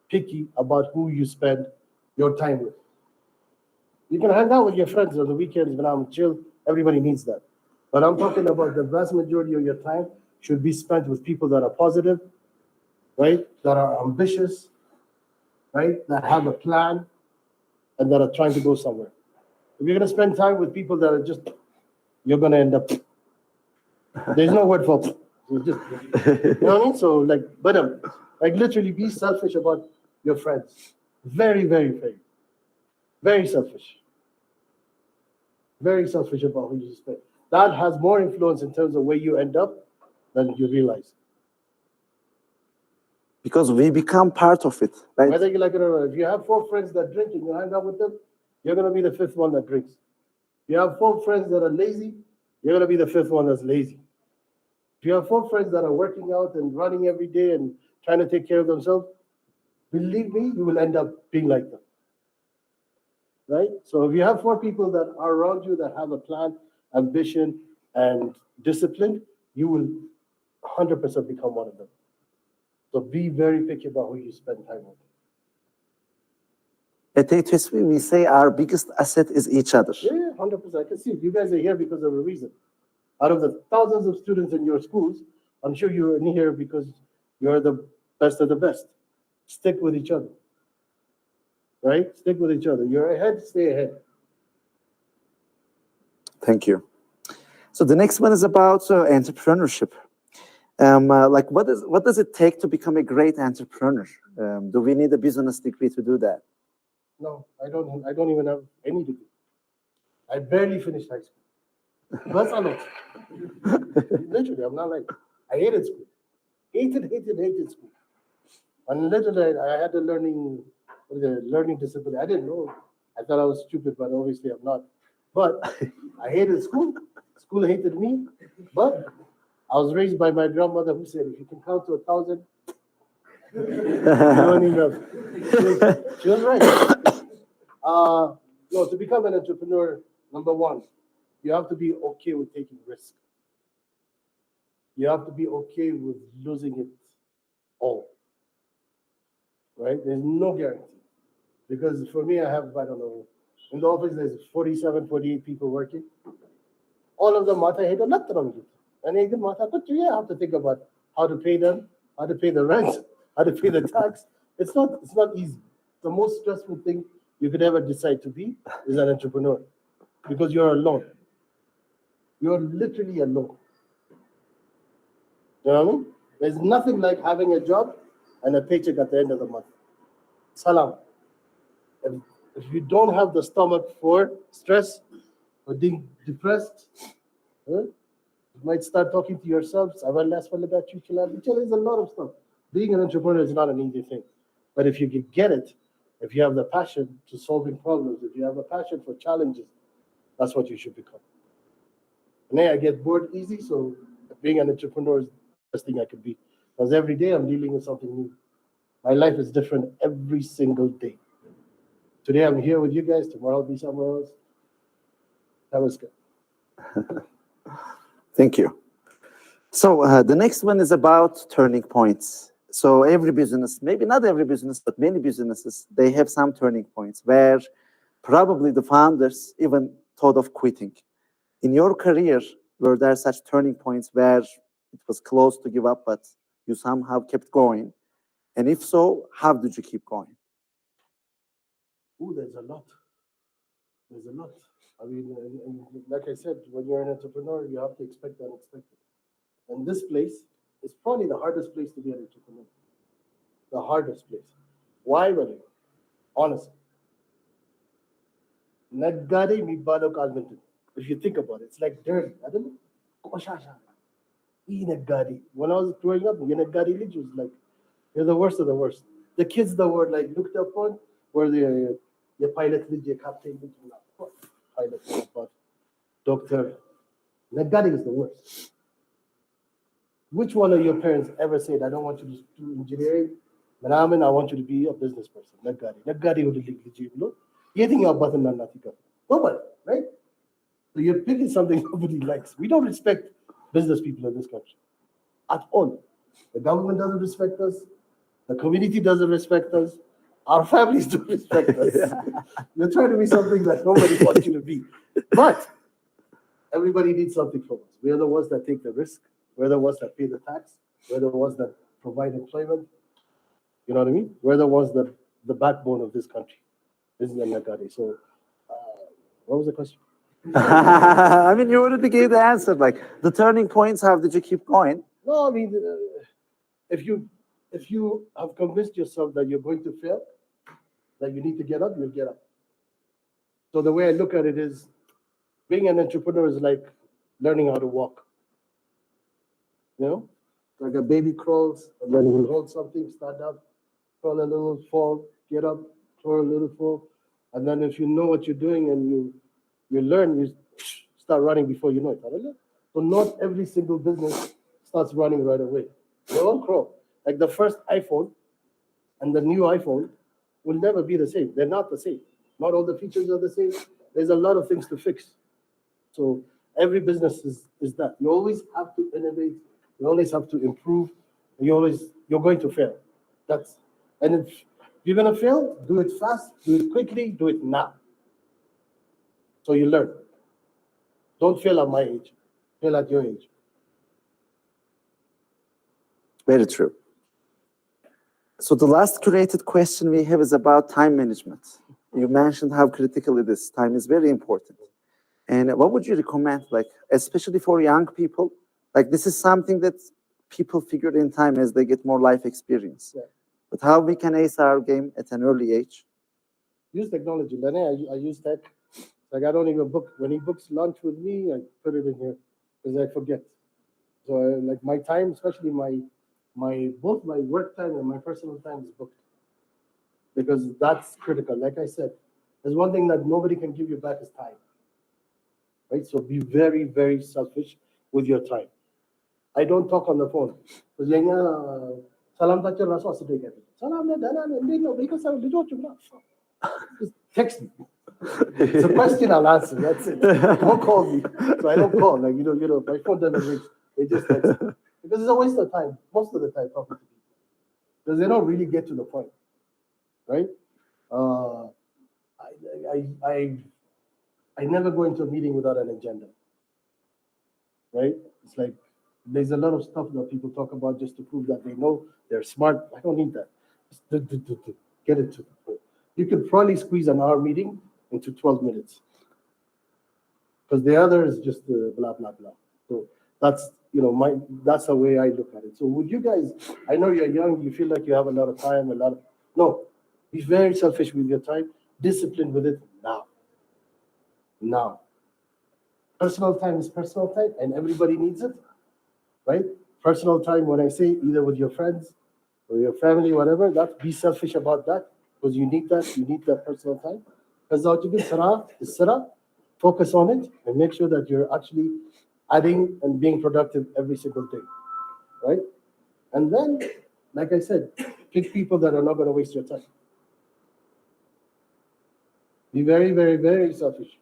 S17: picky about who you spend your time with. You can hang out with your friends on the weekends when I'm chill. Everybody needs that. But I'm talking about the vast majority of your time should be spent with people that are positive, right? That are ambitious, right? That have a plan and that are trying to go somewhere. If you're going to spend time with people that are just, you're going to end up, there's no word for it. It's just, you know what I mean? So, like, but like, literally be selfish about your friends. Very, very, very, very selfish. Very selfish about who you spend. That has more influence in terms of where you end up than you realize.
S9: Because we become part of it, right?
S17: Whether you like it or not, if you have 4 friends that drink and you hang out with them, you're going to be the 5th one that drinks. If you have 4 friends that are lazy, you're going to be the 5th one that's lazy. If you have 4 friends that are working out and running every day and trying to take care of themselves, believe me, you will end up being like them. Right? So if you have 4 people that are around you that have a plan, ambition, and discipline, you will 100% become one of them. So be very picky about who you spend time with.
S9: At A2SV, we say our biggest asset is each other.
S17: Yeah, 100%. I can see it. You guys are here because of a reason. Out of the thousands of students in your schools, I'm sure you're in here because you're the best of the best. Stick with each other. Right? Stick with each other. You're ahead, stay ahead.
S9: Thank you. So the next one is about entrepreneurship. Like, what does it take to become a great entrepreneur? Do we need a business degree to do that?
S17: No, I don't even have any degree. I barely finished high school. That's a lot. Literally, I'm not like, I hated school. Hated school. And literally, I had a learning disability. I didn't know. I thought I was stupid, but obviously I'm not. But I hated school. School hated me. But I was raised by my grandmother who said, if you can count to 1,000, you don't need enough. She was right. To become an entrepreneur, number one, you have to be okay with taking risks. You have to be okay with losing it all. Right? There's no guarantee. Because for me, I have, I don't know, in the office, there's 47, 48 people working. All of them, Mata hate a lot of them. And even Mata, but you have to think about how to pay them, how to pay the rent, how to pay the tax. It's not easy. The most stressful thing you could ever decide to be is an entrepreneur. Because you're alone. You're literally alone. You know what I mean? There's nothing like having a job and a paycheck at the end of the month. Salam. And if you don't have the stomach for stress or being depressed, you might start talking to yourself. There's a lot of stuff. Being an entrepreneur is not an easy thing. But if you can get it, if you have the passion to solving problems, if you have a passion for challenges, that's what you should become. And then I get bored easy, so being an entrepreneur is the best thing I could be. Because every day I'm dealing with something new. My life is different every single day. Today I'm here with you guys, tomorrow I'll be somewhere else. That was good.
S9: Thank you. So the next one is about turning points. So every business, maybe not every business, but many businesses, they have some turning points where probably the founders even thought of quitting. In your career, were there such turning points where it was close to give up, but you somehow kept going? And if so, how did you keep going?
S17: Ooh, there's a lot. There's a lot. I mean, and like I said, when you're an entrepreneur, you have to expect the unexpected. And this place is probably the hardest place to be an entrepreneur. The hardest place. Why, Willie? Honestly. Nagari mibalo kalmentu. If you think about it, it's like dirty. I don't know. Koshasha. Nagari. When I was growing up, Nagari was like, you're the worst of the worst. The kids that were like looked upon were the pilot, the captain, pilot, but doctor. Nagari is the worst. Which one of your parents ever said, I don't want you to do engineering, but I want you to be a business person? Nagari. Nagari would legit, no? You think you're button and nothing. Nobody, right? So you're picking something nobody likes. We don't respect business people in this country at all. The government doesn't respect us. The community doesn't respect us. Our families don't respect us. You're trying to be something that nobody wants you to be. But everybody needs something from us. We are the ones that take the risk. We're the ones that pay the tax. We're the ones that provide employment. You know what I mean? We're the ones that the backbone of this country. This is the Nagari. So, what was the question?
S9: I mean, you already gave the answer. Like the turning points, how did you keep going?
S17: No, I mean, if you have convinced yourself that you're going to fail, that you need to get up, you'll get up. So the way I look at it is, being an entrepreneur is like learning how to walk. You know, like a baby crawls, and then he'll hold something, stand up, crawl a little, fall, get up, crawl a little, fall. And then if you know what you're doing and you learn, you start running before you know it. So not every single business starts running right away. They all crawl. Like the first iPhone and the new iPhone will never be the same. They're not the same. Not all the features are the same. There's a lot of things to fix. So every business is that. You always have to innovate. You always have to improve. You're going to fail. And if you're gonna fail, do it fast, do it quickly, do it now. So you learn. Don't fail at my age. Fail at your age.
S9: Very true. So the last curated question we have is about time management. You mentioned how critical it is. Time is very important. And what would you recommend, like, especially for young people? Like, this is something that people figure in time as they get more life experience.
S17: Yeah.
S9: But how we can ace our game at an early age?
S17: Use technology. I use tech. Like, I don't even book. When he books lunch with me, I put it in here because I forget. So like my time, especially both my work time and my personal time is booked, because that's critical. Like I said, there's one thing that nobody can give you back is time. Right? So be very, very selfish with your time. I don't talk on the phone. Just text me. It's a question, I'll answer. That's it. Don't call me. So I don't call. Like, my phone doesn't ring. They just text me. Because it's a waste of time, most of the time, talking to people. Because they don't really get to the point. Right? I never go into a meeting without an agenda. Right? It's like there's a lot of stuff that people talk about just to prove that they know they're smart. I don't need that. Just get it to the point. You could probably squeeze an hour meeting into 12 minutes. Because the other is just blah, blah, blah. So that's, that's the way I look at it. So would you guys, I know you're young, you feel like you have a lot of time, no, be very selfish with your time, disciplined with it now. Now. Personal time is personal time, and everybody needs it, right? Personal time, when I say either with your friends or your family, whatever, be selfish about that, because you need that personal time. Focus on it and make sure that you're actually adding and being productive every single day, right? And then, like I said, pick people that are not going to waste your time. Be very, very, very selfish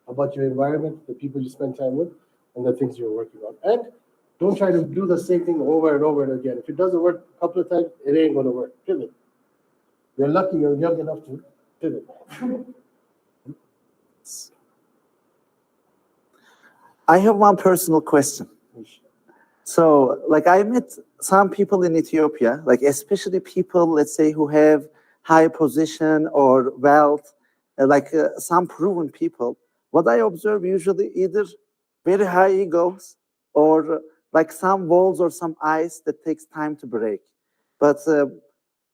S17: about your environment, the people you spend time with, and the things you're working on. And don't try to do the same thing over and over again. If it doesn't work a couple of times, it ain't going to work. Pivot. You're lucky you're young enough to pivot.
S9: I have one personal question. So, like, I met some people in Ethiopia, like especially people, let's say, who have high position or wealth, some proven people. What I observe usually either very high egos or like some walls or some ice that takes time to break. But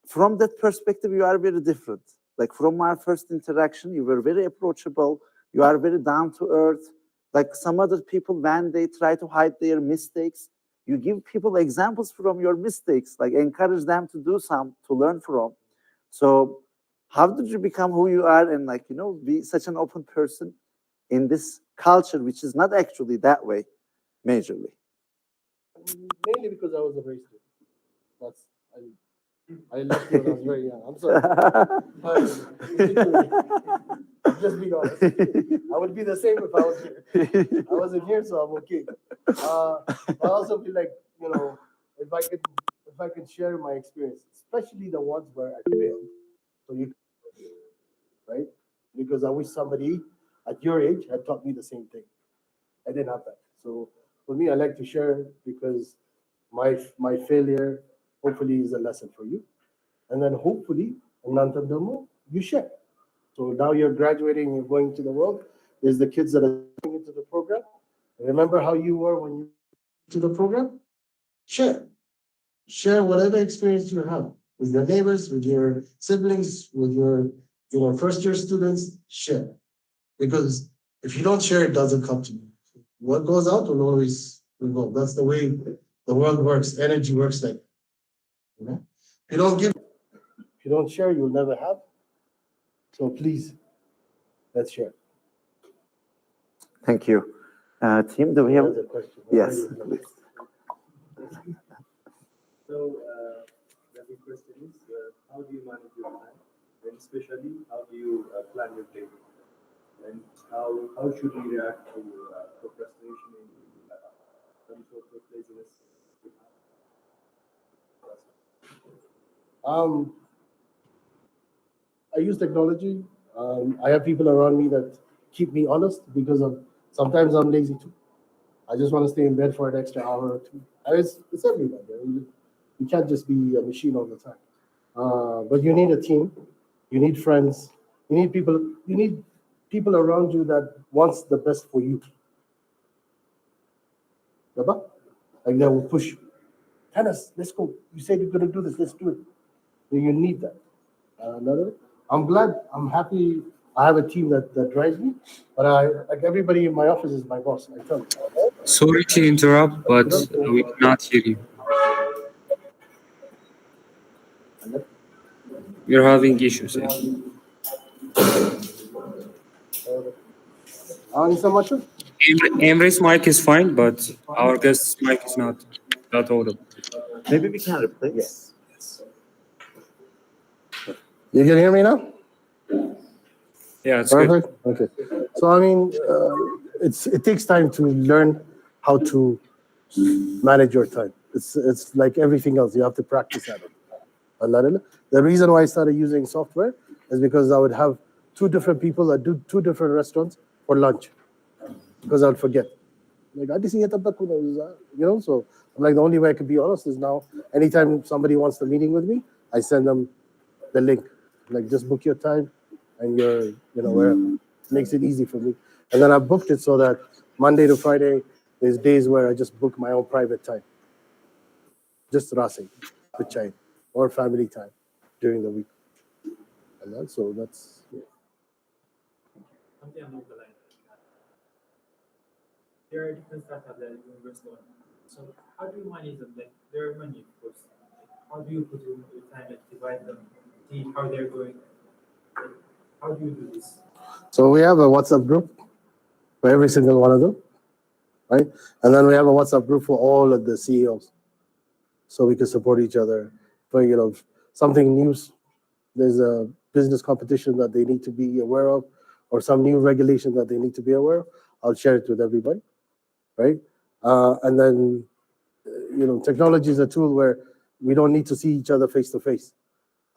S9: from that perspective, you are very different. Like from our first interaction, you were very approachable. You are very down to earth. Like some other people, when they try to hide their mistakes, you give people examples from your mistakes, like encourage them to do some, to learn from. So how did you become who you are and like, be such an open person in this culture, which is not actually that way, majorly?
S17: Mainly because I was a race student. I left when I was very young. I'm sorry. Just be honest. I would be the same if I was here. I wasn't here, so I'm okay. I also feel like, if I could share my experience, especially the ones where I failed, so you, right? Because I wish somebody at your age had taught me the same thing. I didn't have that. So for me, I like to share because my failure hopefully is a lesson for you. And then hopefully, you share. So now you're graduating, you're going to the world. There's the kids that are going into the program. Remember how you were when you to the program? Share. Share whatever experience you have with your neighbors, with your siblings, with your first year students. Share. Because if you don't share, it doesn't come to you. What goes out will always go. That's the way the world works. Energy works like that. If you don't give, if you don't share, you'll never have. So please, let's share.
S9: Thank you. Team, do we have?
S17: Another question.
S9: Yes, please.
S18: So the big question is, how do you manage your time? And especially, how do you plan your day? And how should we react to procrastination in some sort of laziness?
S17: I use technology. I have people around me that keep me honest because of sometimes I'm lazy too. I just want to stay in bed for an extra hour or two. It's everybody. You can't just be a machine all the time. But you need a team. You need friends. You need people. You need people around you that wants the best for you. Like they will push you. Tennis, let's go. You said you're gonna do this. Let's do it. So you need that. I'm glad. I'm happy. I have a team that drives me. But like everybody in my office is my boss. I tell you.
S11: Sorry to interrupt, but we cannot hear you. We're having issues. Emre's mic is fine, but our guest's mic is not that audible.
S9: Maybe we can replace.
S17: Yes. You can hear me now?
S11: Yeah, it's
S17: perfect.
S11: good.
S17: Okay. So I mean, it takes time to learn how to manage your time. It's like everything else. You have to practice at it. The reason why I started using software is because I would have two different people that do two different restaurants for lunch because I would forget. Like so I'm like, the only way I can be honest is now anytime somebody wants the meeting with me, I send them the link. Like, just book your time and you're, wherever. Makes it easy for me. And then I booked it so that Monday to Friday, there's days where I just book my own private time. Just rasi, with chai, or family time during the week. And then, so that's, yeah.
S18: Something along the line. There are different stuff at the university. So how do you manage them? Like, there are many, of course. How do you put your time and divide them? See how they're going. Like, how do you do this?
S17: So we have a WhatsApp group for every single one of them, right? And then we have a WhatsApp group for all of the CEOs, so we can support each other. For something new, there's a business competition that they need to be aware of, or some new regulation that they need to be aware of. I'll share it with everybody, right? And then, technology is a tool where we don't need to see each other face to face.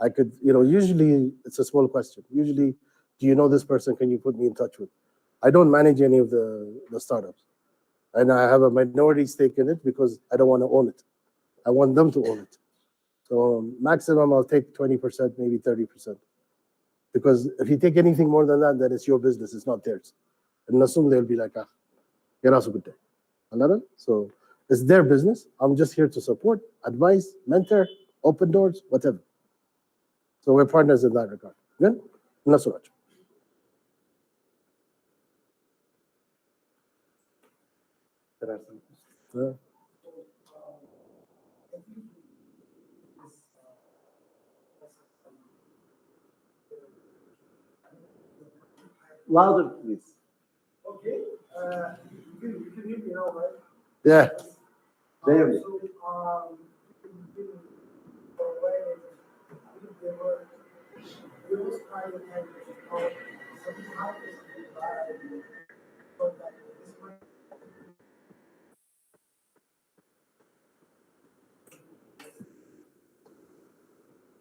S17: I could, usually it's a small question. Usually, do you know this person? Can you put me in touch with? I don't manage any of the startups. And I have a minority stake in it because I don't want to own it. I want them to own it. So maximum, I'll take 20%, maybe 30%. Because if you take anything more than that, then it's your business, it's not theirs. And assume they'll be like, you're also good day. Another? So it's their business. I'm just here to support, advise, mentor, open doors, whatever. So we're partners in that regard. Good? Not so much.
S16: There are some
S17: Yeah.
S16: Louder, please.
S19: Okay. You can hear me now, right?
S17: Yeah.
S16: There.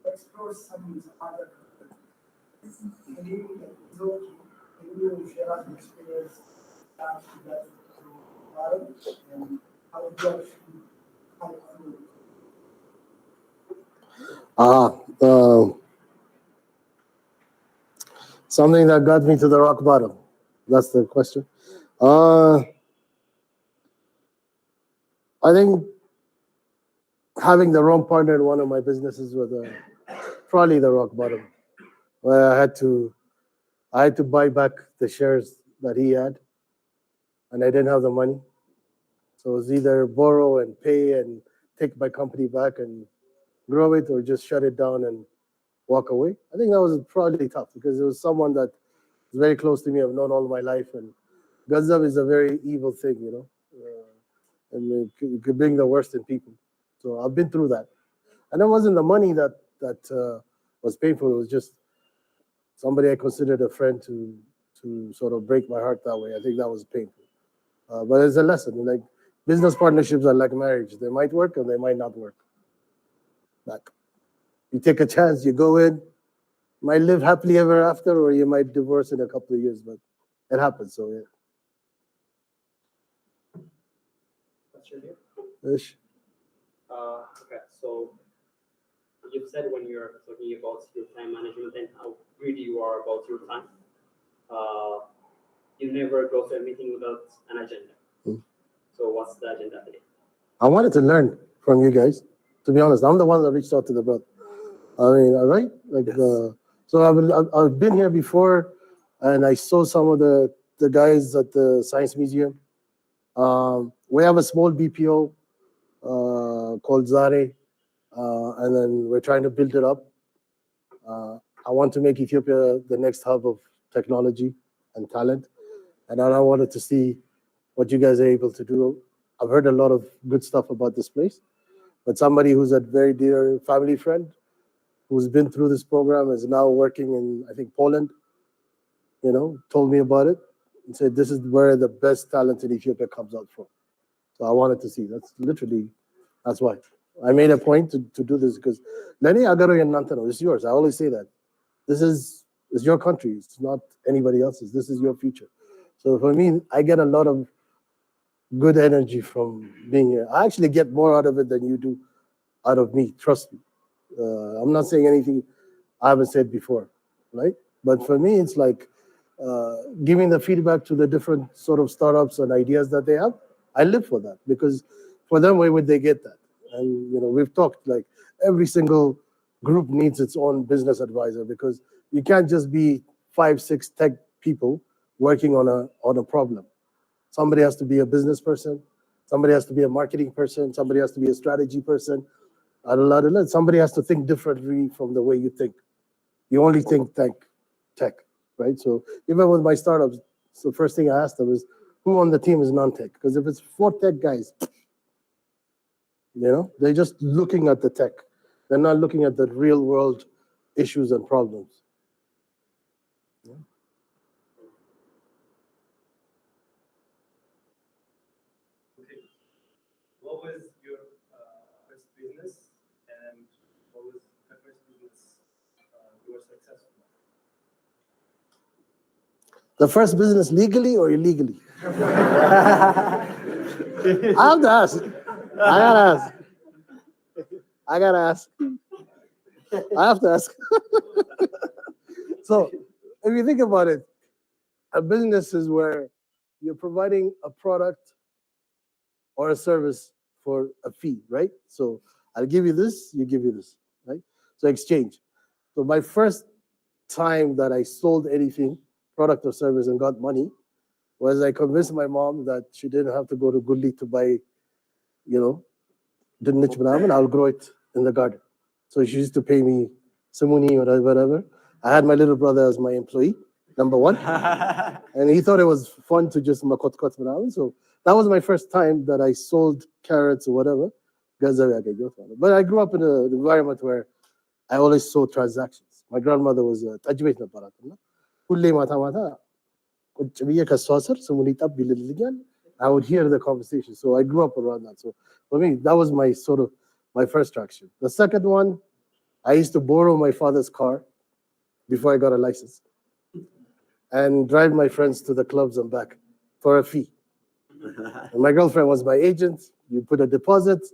S19: Explore some other can you can you share our experience that and how you actually come through?
S17: Something that got me to the rock bottom. That's the question. I think having the wrong partner in one of my businesses was probably the rock bottom, where I had to buy back the shares that he had, and I didn't have the money. So it was either borrow and pay and take my company back and grow it, or just shut it down and walk away. I think that was probably tough because it was someone that is very close to me. I've known all my life, and Gazav is a very evil thing, and it could bring the worst in people. So I've been through that, and it wasn't the money that was painful. It was just somebody I considered a friend to sort of break my heart that way. I think that was painful, but it's a lesson. Like business partnerships are like marriage; they might work and they might not work. Like you take a chance, you go in, might live happily ever after, or you might divorce in a couple of years, but it happens. So yeah.
S7: What's your name?
S17: Ish.
S7: Okay, so you've said when you're talking about your time management and how greedy you are about your time, you never go to a meeting without an agenda. So what's the agenda today?
S17: I wanted to learn from you guys. To be honest, I'm the one that reached out to the brother. I mean, all right, like so I've been here before, and I saw some of the guys at the Science Museum. We have a small BPO called Zare, and then we're trying to build it up. I want to make Ethiopia the next hub of technology and talent, and I wanted to see what you guys are able to do. I've heard a lot of good stuff about this place, but somebody who's a very dear family friend who's been through this program is now working in, I think, Poland, told me about it and said, this is where the best talent in Ethiopia comes out from. So I wanted to see. That's why. I made a point to do this because Lenny Agaro and Nantano, it's yours. I always say that. It's your country. It's not anybody else's. This is your future. So for me, I get a lot of good energy from being here. I actually get more out of it than you do out of me. Trust me. I'm not saying anything I haven't said before, right? But for me, it's like giving the feedback to the different sort of startups and ideas that they have. I live for that because for them, where would they get that? And we've talked like every single group needs its own business advisor because you can't just be 5, 6 tech people working on a problem. Somebody has to be a business person. Somebody has to be a marketing person. Somebody has to be a strategy person. Somebody has to think differently from the way you think. You only think tech, right? So even with my startups, the first thing I asked them is, who on the team is non-tech? Because if it's 4 tech guys, they're just looking at the tech. They're not looking at the real world issues and problems.
S18: Okay. What was your first business, and what was the first business you were successful in?
S17: The first business legally or illegally? I have to ask. I gotta ask. I gotta ask. I have to ask. So, if you think about it, a business is where you're providing a product or a service for a fee, right? So, I'll give you this, you give you this, right? So, exchange. So, my first time that I sold anything, product or service, and got money was I convinced my mom that she didn't have to go to Gulli to buy, didn't banana, I'll grow it in the garden. So she used to pay me simuni or whatever. I had my little brother as my employee, number one. And he thought it was fun to just makot banana. So that was my first time that I sold carrots or whatever. But I grew up in an environment where I always saw transactions. My grandmother was a tajwid na parat. Kulle mata mata. I would hear the conversation. So I grew up around that. So for me, that was my first traction. The second one, I used to borrow my father's car before I got a license and drive my friends to the clubs and back for a fee. And my girlfriend was my agent. You put a deposit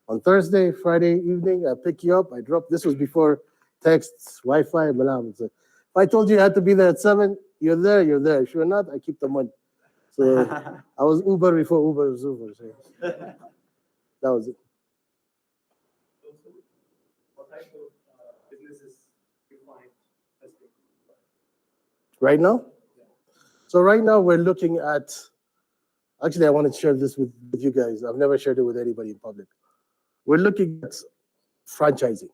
S17: on Thursday, Friday evening. I pick you up. I drop. This was before texts, Wi-Fi, If I told you I had to be there at 7, you're there, you're there. If you're not, I keep the money. So I was Uber before Uber was Uber. So that was it.
S18: What type of businesses you find interesting?
S17: Right now? So right now we're looking at, actually I want to share this with you guys. I've never shared it with anybody in public. We're looking at franchising.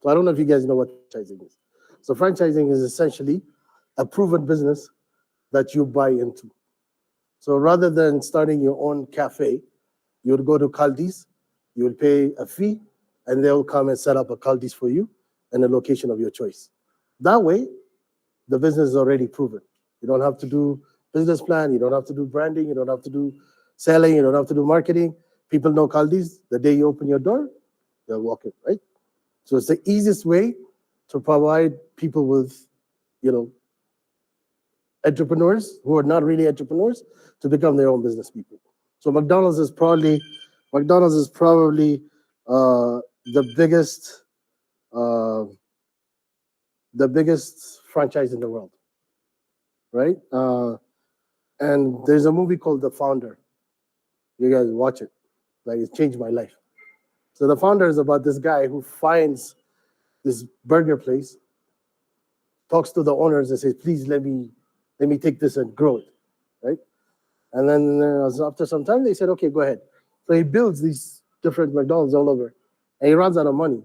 S17: So I don't know if you guys know what franchising is. So franchising is essentially a proven business that you buy into. So rather than starting your own cafe, you would go to Caldi's, you will pay a fee, and they'll come and set up a Caldi's for you in a location of your choice. That way, the business is already proven. You don't have to do business plan, you don't have to do branding, you don't have to do selling, you don't have to do marketing. People know Caldi's. The day you open your door, they'll walk in, right? So it's the easiest way to provide people with, entrepreneurs who are not really entrepreneurs to become their own business people. So McDonald's is probably the biggest franchise in the world, right? And there's a movie called The Founder. You guys watch it. Like, it changed my life. So The Founder is about this guy who finds this burger place, talks to the owners and says, please let me take this and grow it, right? And then after some time, they said, okay, go ahead. So he builds these different McDonald's all over, and he runs out of money.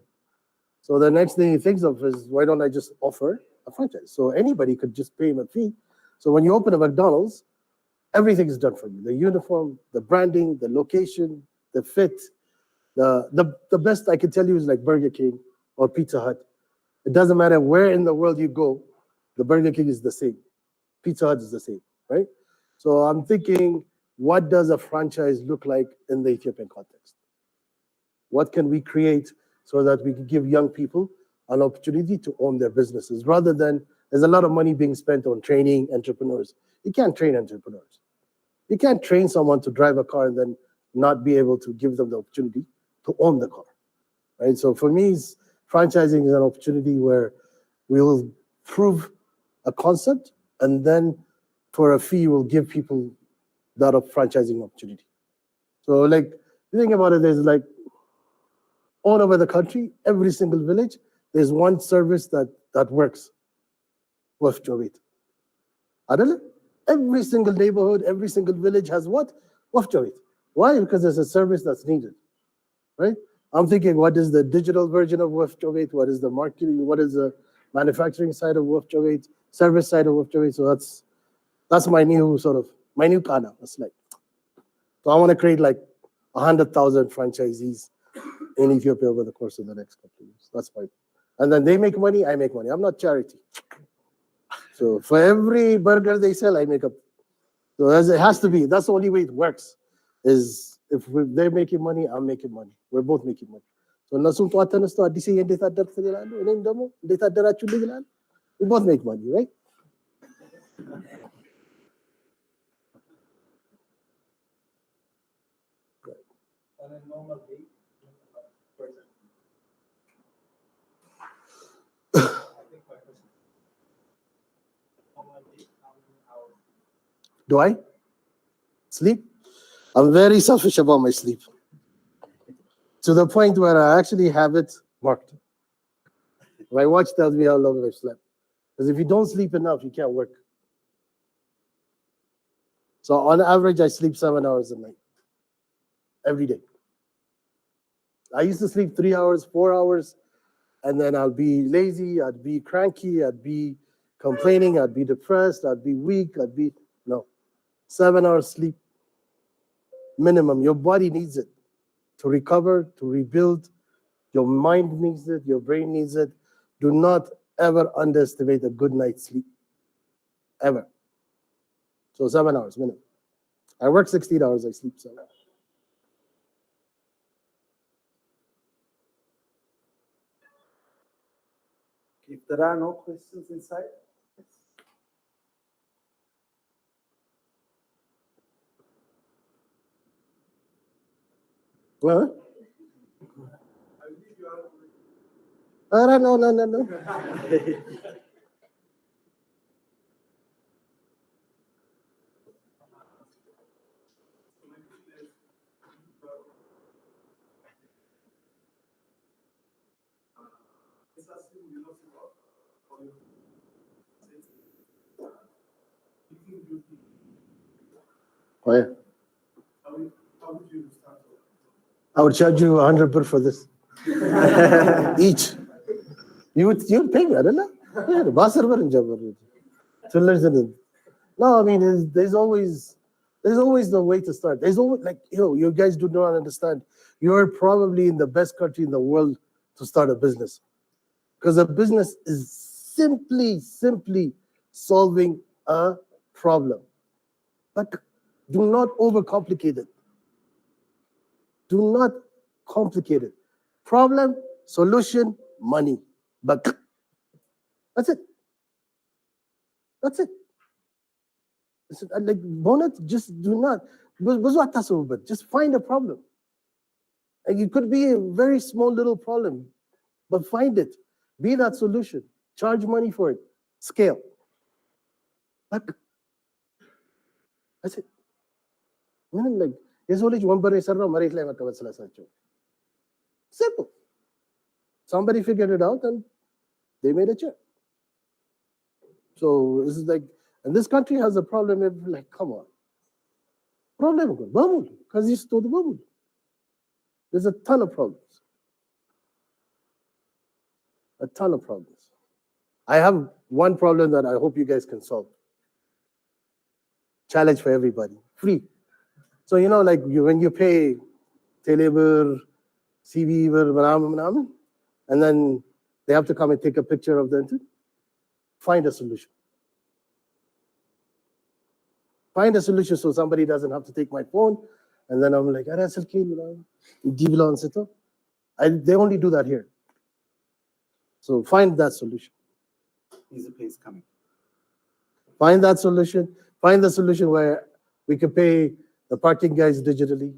S17: So the next thing he thinks of is, why don't I just offer a franchise? So anybody could just pay him a fee. So when you open a McDonald's, everything is done for you. The uniform, the branding, the location, the fit. The best I can tell you is like Burger King or Pizza Hut. It doesn't matter where in the world you go, the Burger King is the same. Pizza Hut is the same, right? So I'm thinking, what does a franchise look like in the Ethiopian context? What can we create so that we can give young people an opportunity to own their businesses rather than, there's a lot of money being spent on training entrepreneurs. You can't train entrepreneurs. You can't train someone to drive a car and then not be able to give them the opportunity to own the car, right? So for me, franchising is an opportunity where we will prove a concept, and then for a fee, we'll give people that franchising opportunity. So like, you think about it, there's like, all over the country, every single village, there's one service that works with Jowit. Every single neighborhood, every single village has what? Waf Jowit. Why? Because there's a service that's needed, right? I'm thinking, what is the digital version of Waf Jowit? What is the marketing? What is the manufacturing side of Waf Jowit? Service side of Waf Jowit? So that's my new kana. That's like, so I want to create like 100,000 franchisees in Ethiopia over the course of the next couple of years. That's my, and then they make money, I make money. I'm not charity. So for every burger they sell, I make up. So as it has to be, that's the only way it works is they're making money, I'm making money. We're both making money. So እነሱም ጠዋት ተነስተው አዲስ እንዴት አደርክ ይላሉ፣ እኔም ደግሞ እንዴት አደራችሁ ይላሉ። We both make money, right?
S18: On a normal day, for example. I think my question. Normal day, how many hours?
S17: Do I sleep? I'm very selfish about my sleep. To the point where I actually have it marked. My watch tells me how long I've slept. Because if you don't sleep enough, you can't work. So on average, I sleep 7 hours a night. Every day. I used to sleep 3 hours, 4 hours, and then I'll be lazy, I'd be cranky, I'd be complaining, I'd be depressed, I'd be weak, no. 7 hours sleep minimum. Your body needs it to recover, to rebuild. Your mind needs it, your brain needs it. Do not ever underestimate a good night's sleep. Ever. So 7 hours minimum. I work 16 hours, I sleep 7 hours.
S16: If there are no questions inside,
S17: Huh? No. Oh, yeah.
S18: How would you start?
S17: I would charge you 100 birr for this. Each. You would pay me, I don't know. Yeah, the basar birr in Jabbar. No, I mean, there's always the way to start. There's always, like, you guys do not understand. You're probably in the best country in the world to start a business. Because a business is simply solving a problem. But do not overcomplicate it. Do not complicate it. Problem, solution, money. But that's it. That's it. Like bonnet, just do not. Just find a problem. And it could be a very small little problem, but find it. Be that solution. Charge money for it. Scale. That's it. Like, simple. Somebody figured it out and they made a check. So this is like, and this country has a problem of, like, come on. Problem, because you stole the bubble. There's a ton of problems. A ton of problems. I have one problem that I hope you guys can solve. Challenge for everybody. Free. So, like when you pay Telebur, CV, and then they have to come and take a picture of the internet, find a solution. Find a solution so somebody doesn't have to take my phone, and then I'm like, they only do that here. So find that solution.
S16: Easy Pay is coming.
S17: Find that solution. Find the solution where we can pay the parking guys digitally.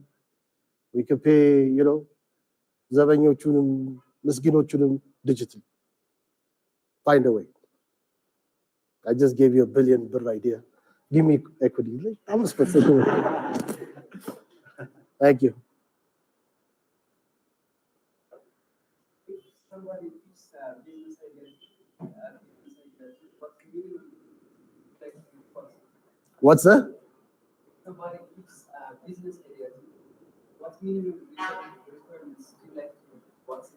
S17: We can pay, Zavanyo Chunum, Miskino Chunum digitally. Find a way. I just gave you $1 billion idea. Give me equity. I'm a specific. Thank you.
S18: If somebody keeps business ideas, what community like to first?
S17: What's that?
S18: Somebody keeps business ideas, what minimum requirements do you like to what's it?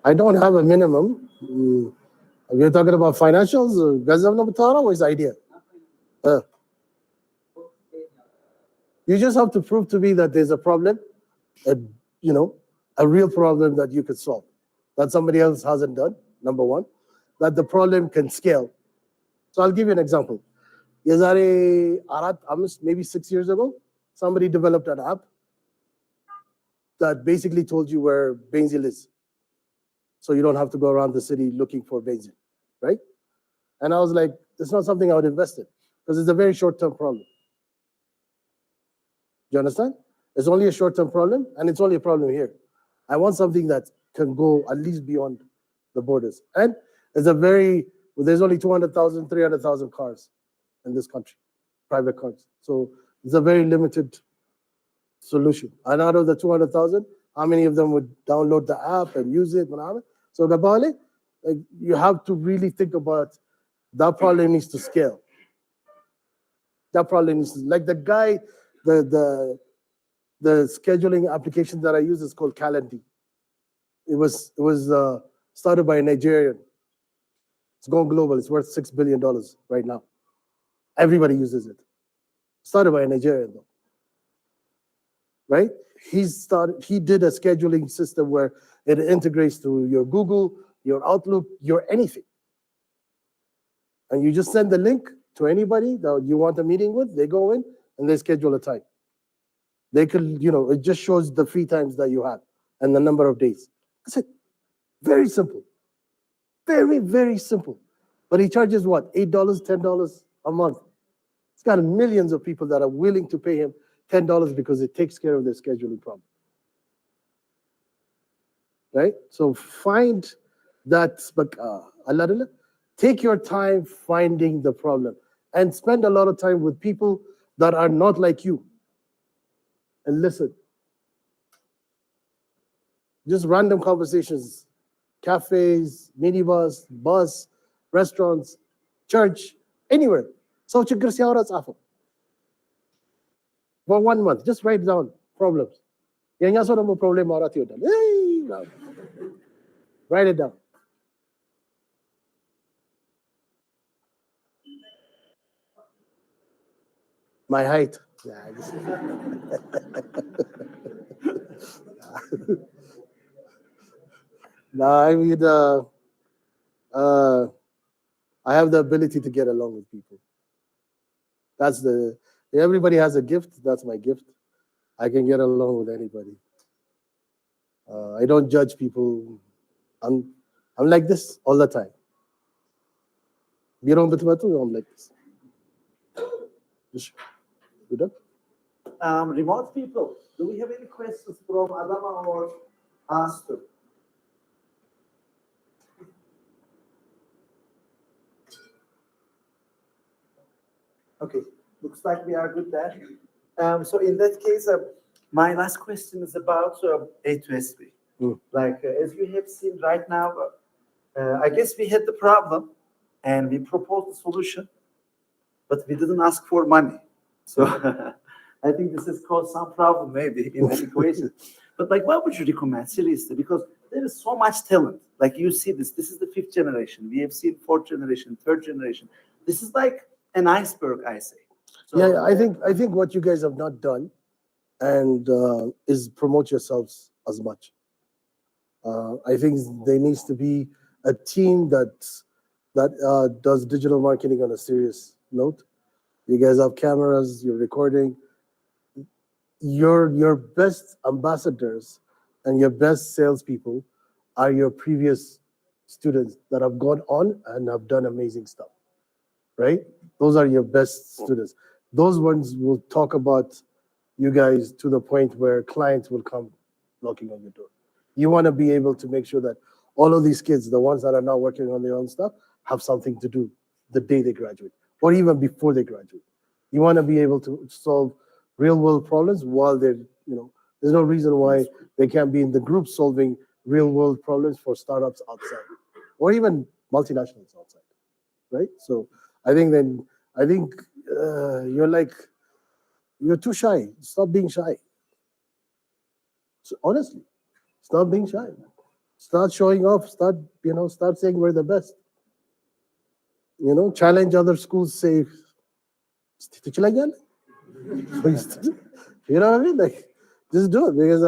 S17: I don't have a minimum. We're talking about financials. Gazam no batara or is idea? You just have to prove to me that there's a problem, a real problem that you could solve, that somebody else hasn't done, number one, that the problem can scale. So I'll give you an example. Maybe 6 years ago, somebody developed an app that basically told you where benzene is. So you don't have to go around the city looking for benzene, right? And I was like, it's not something I would invest in because it's a very short-term problem. Do you understand? It's only a short-term problem, and it's only a problem here. I want something that can go at least beyond the borders. And there's only 200,000, 300,000 cars in this country, private cars. So it's a very limited solution. And out of the 200,000, how many of them would download the app and use it? So Gabale, like, you have to really think about that problem needs to scale. That problem needs to, like the guy, the scheduling application that I use is called Calendly. It was started by a Nigerian. It's going global. It's worth $6 billion right now. Everybody uses it. Started by a Nigerian though, right? He did a scheduling system where it integrates to your Google, your Outlook, your anything. And you just send the link to anybody that you want a meeting with. They go in and they schedule a time. They could, it just shows the free times that you have and the number of days. That's it. Very simple. Very, very simple. But he charges what? $8, $10 a month. He's got millions of people that are willing to pay him $10 because it takes care of their scheduling problem. Right? So find that, take your time finding the problem and spend a lot of time with people that are not like you. And listen. Just random conversations, cafes, minibus, bus, restaurants, church, anywhere. So for 1 month, just write down problems. Write it down. My height. Yeah, no, I mean, I have the ability to get along with people. Everybody has a gift. That's my gift. I can get along with anybody. I don't judge people. I'm like this all the time. I'm like this. You done?
S16: Remote people, do we have any questions from Adama or Astor? Okay, looks like we are good there. So in that case, my last question is about A2SV. Like, as you have seen right now, I guess we had the problem and we proposed the solution, but we didn't ask for money. So I think this has caused some problem maybe in the equation. But like, what would you recommend, seriously? Because there is so much talent. Like, you see this is the 5th generation. We have seen 4th generation, 3rd generation. This is like an iceberg, I say. So,
S17: yeah, I think what you guys have not done and is promote yourselves as much. I think there needs to be a team that does digital marketing on a serious note. You guys have cameras, you're recording. Your best ambassadors and your best salespeople are your previous students that have gone on and have done amazing stuff, right? Those are your best students. Those ones will talk about you guys to the point where clients will come knocking on your door. You want to be able to make sure that all of these kids, the ones that are now working on their own stuff, have something to do the day they graduate or even before they graduate. You want to be able to solve real world problems while they're, there's no reason why they can't be in the group solving real world problems for startups outside or even multinationals outside, right? So I think you're too shy. Stop being shy. So honestly, stop being shy. Start showing off. Start saying we're the best. Challenge other schools. Say, you know what I mean? Like, just do it because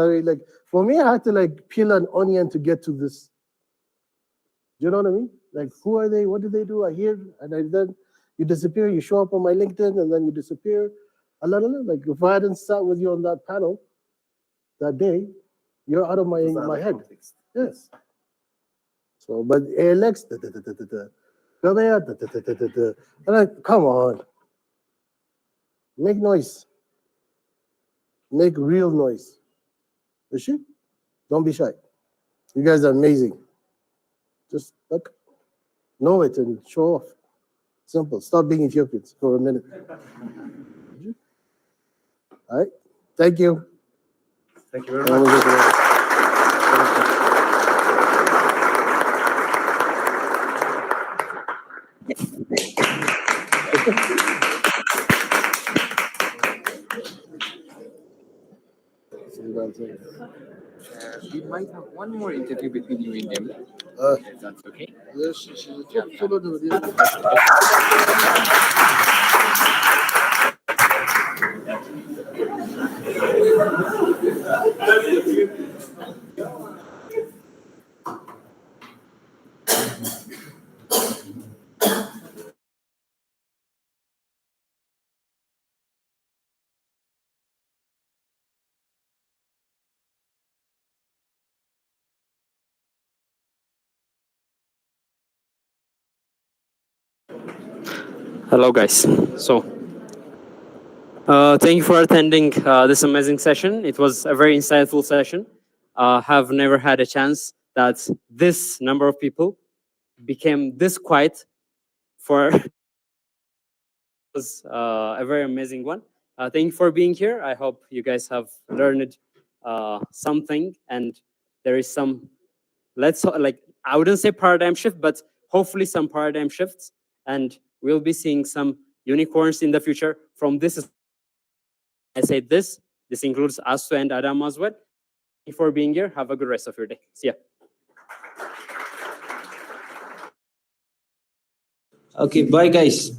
S17: for me, I had to peel an onion to get to this. Do you know what I mean? Like, who are they? What do they do? I hear, and then you disappear. You show up on my LinkedIn, and then you disappear. Like if I hadn't sat with you on that panel that day, you're out of my head.
S16: Context.
S17: Yes. So, but Alex, come here, and like, come on, make noise, make real noise. You see? Don't be shy. You guys are amazing. Just like know it and show off. Simple. Stop being Ethiopians for a minute. All right. Thank you.
S16: Thank you very much.
S6: We might have one more interview between you and them. If that's okay.
S17: Yes,
S7: Hello, guys. So, thank you for attending this amazing session. It was a very insightful session. Have never had a chance that this number of people became this quiet for was a very amazing one. Thank you for being here. I hope you guys have learned something, and there is some, I wouldn't say paradigm shift, but hopefully some paradigm shifts, and we'll be seeing some unicorns in the future from this. I say this includes Asu and Adam as well. Thank you for being here. Have a good rest of your day. See ya.
S13: Okay, bye guys.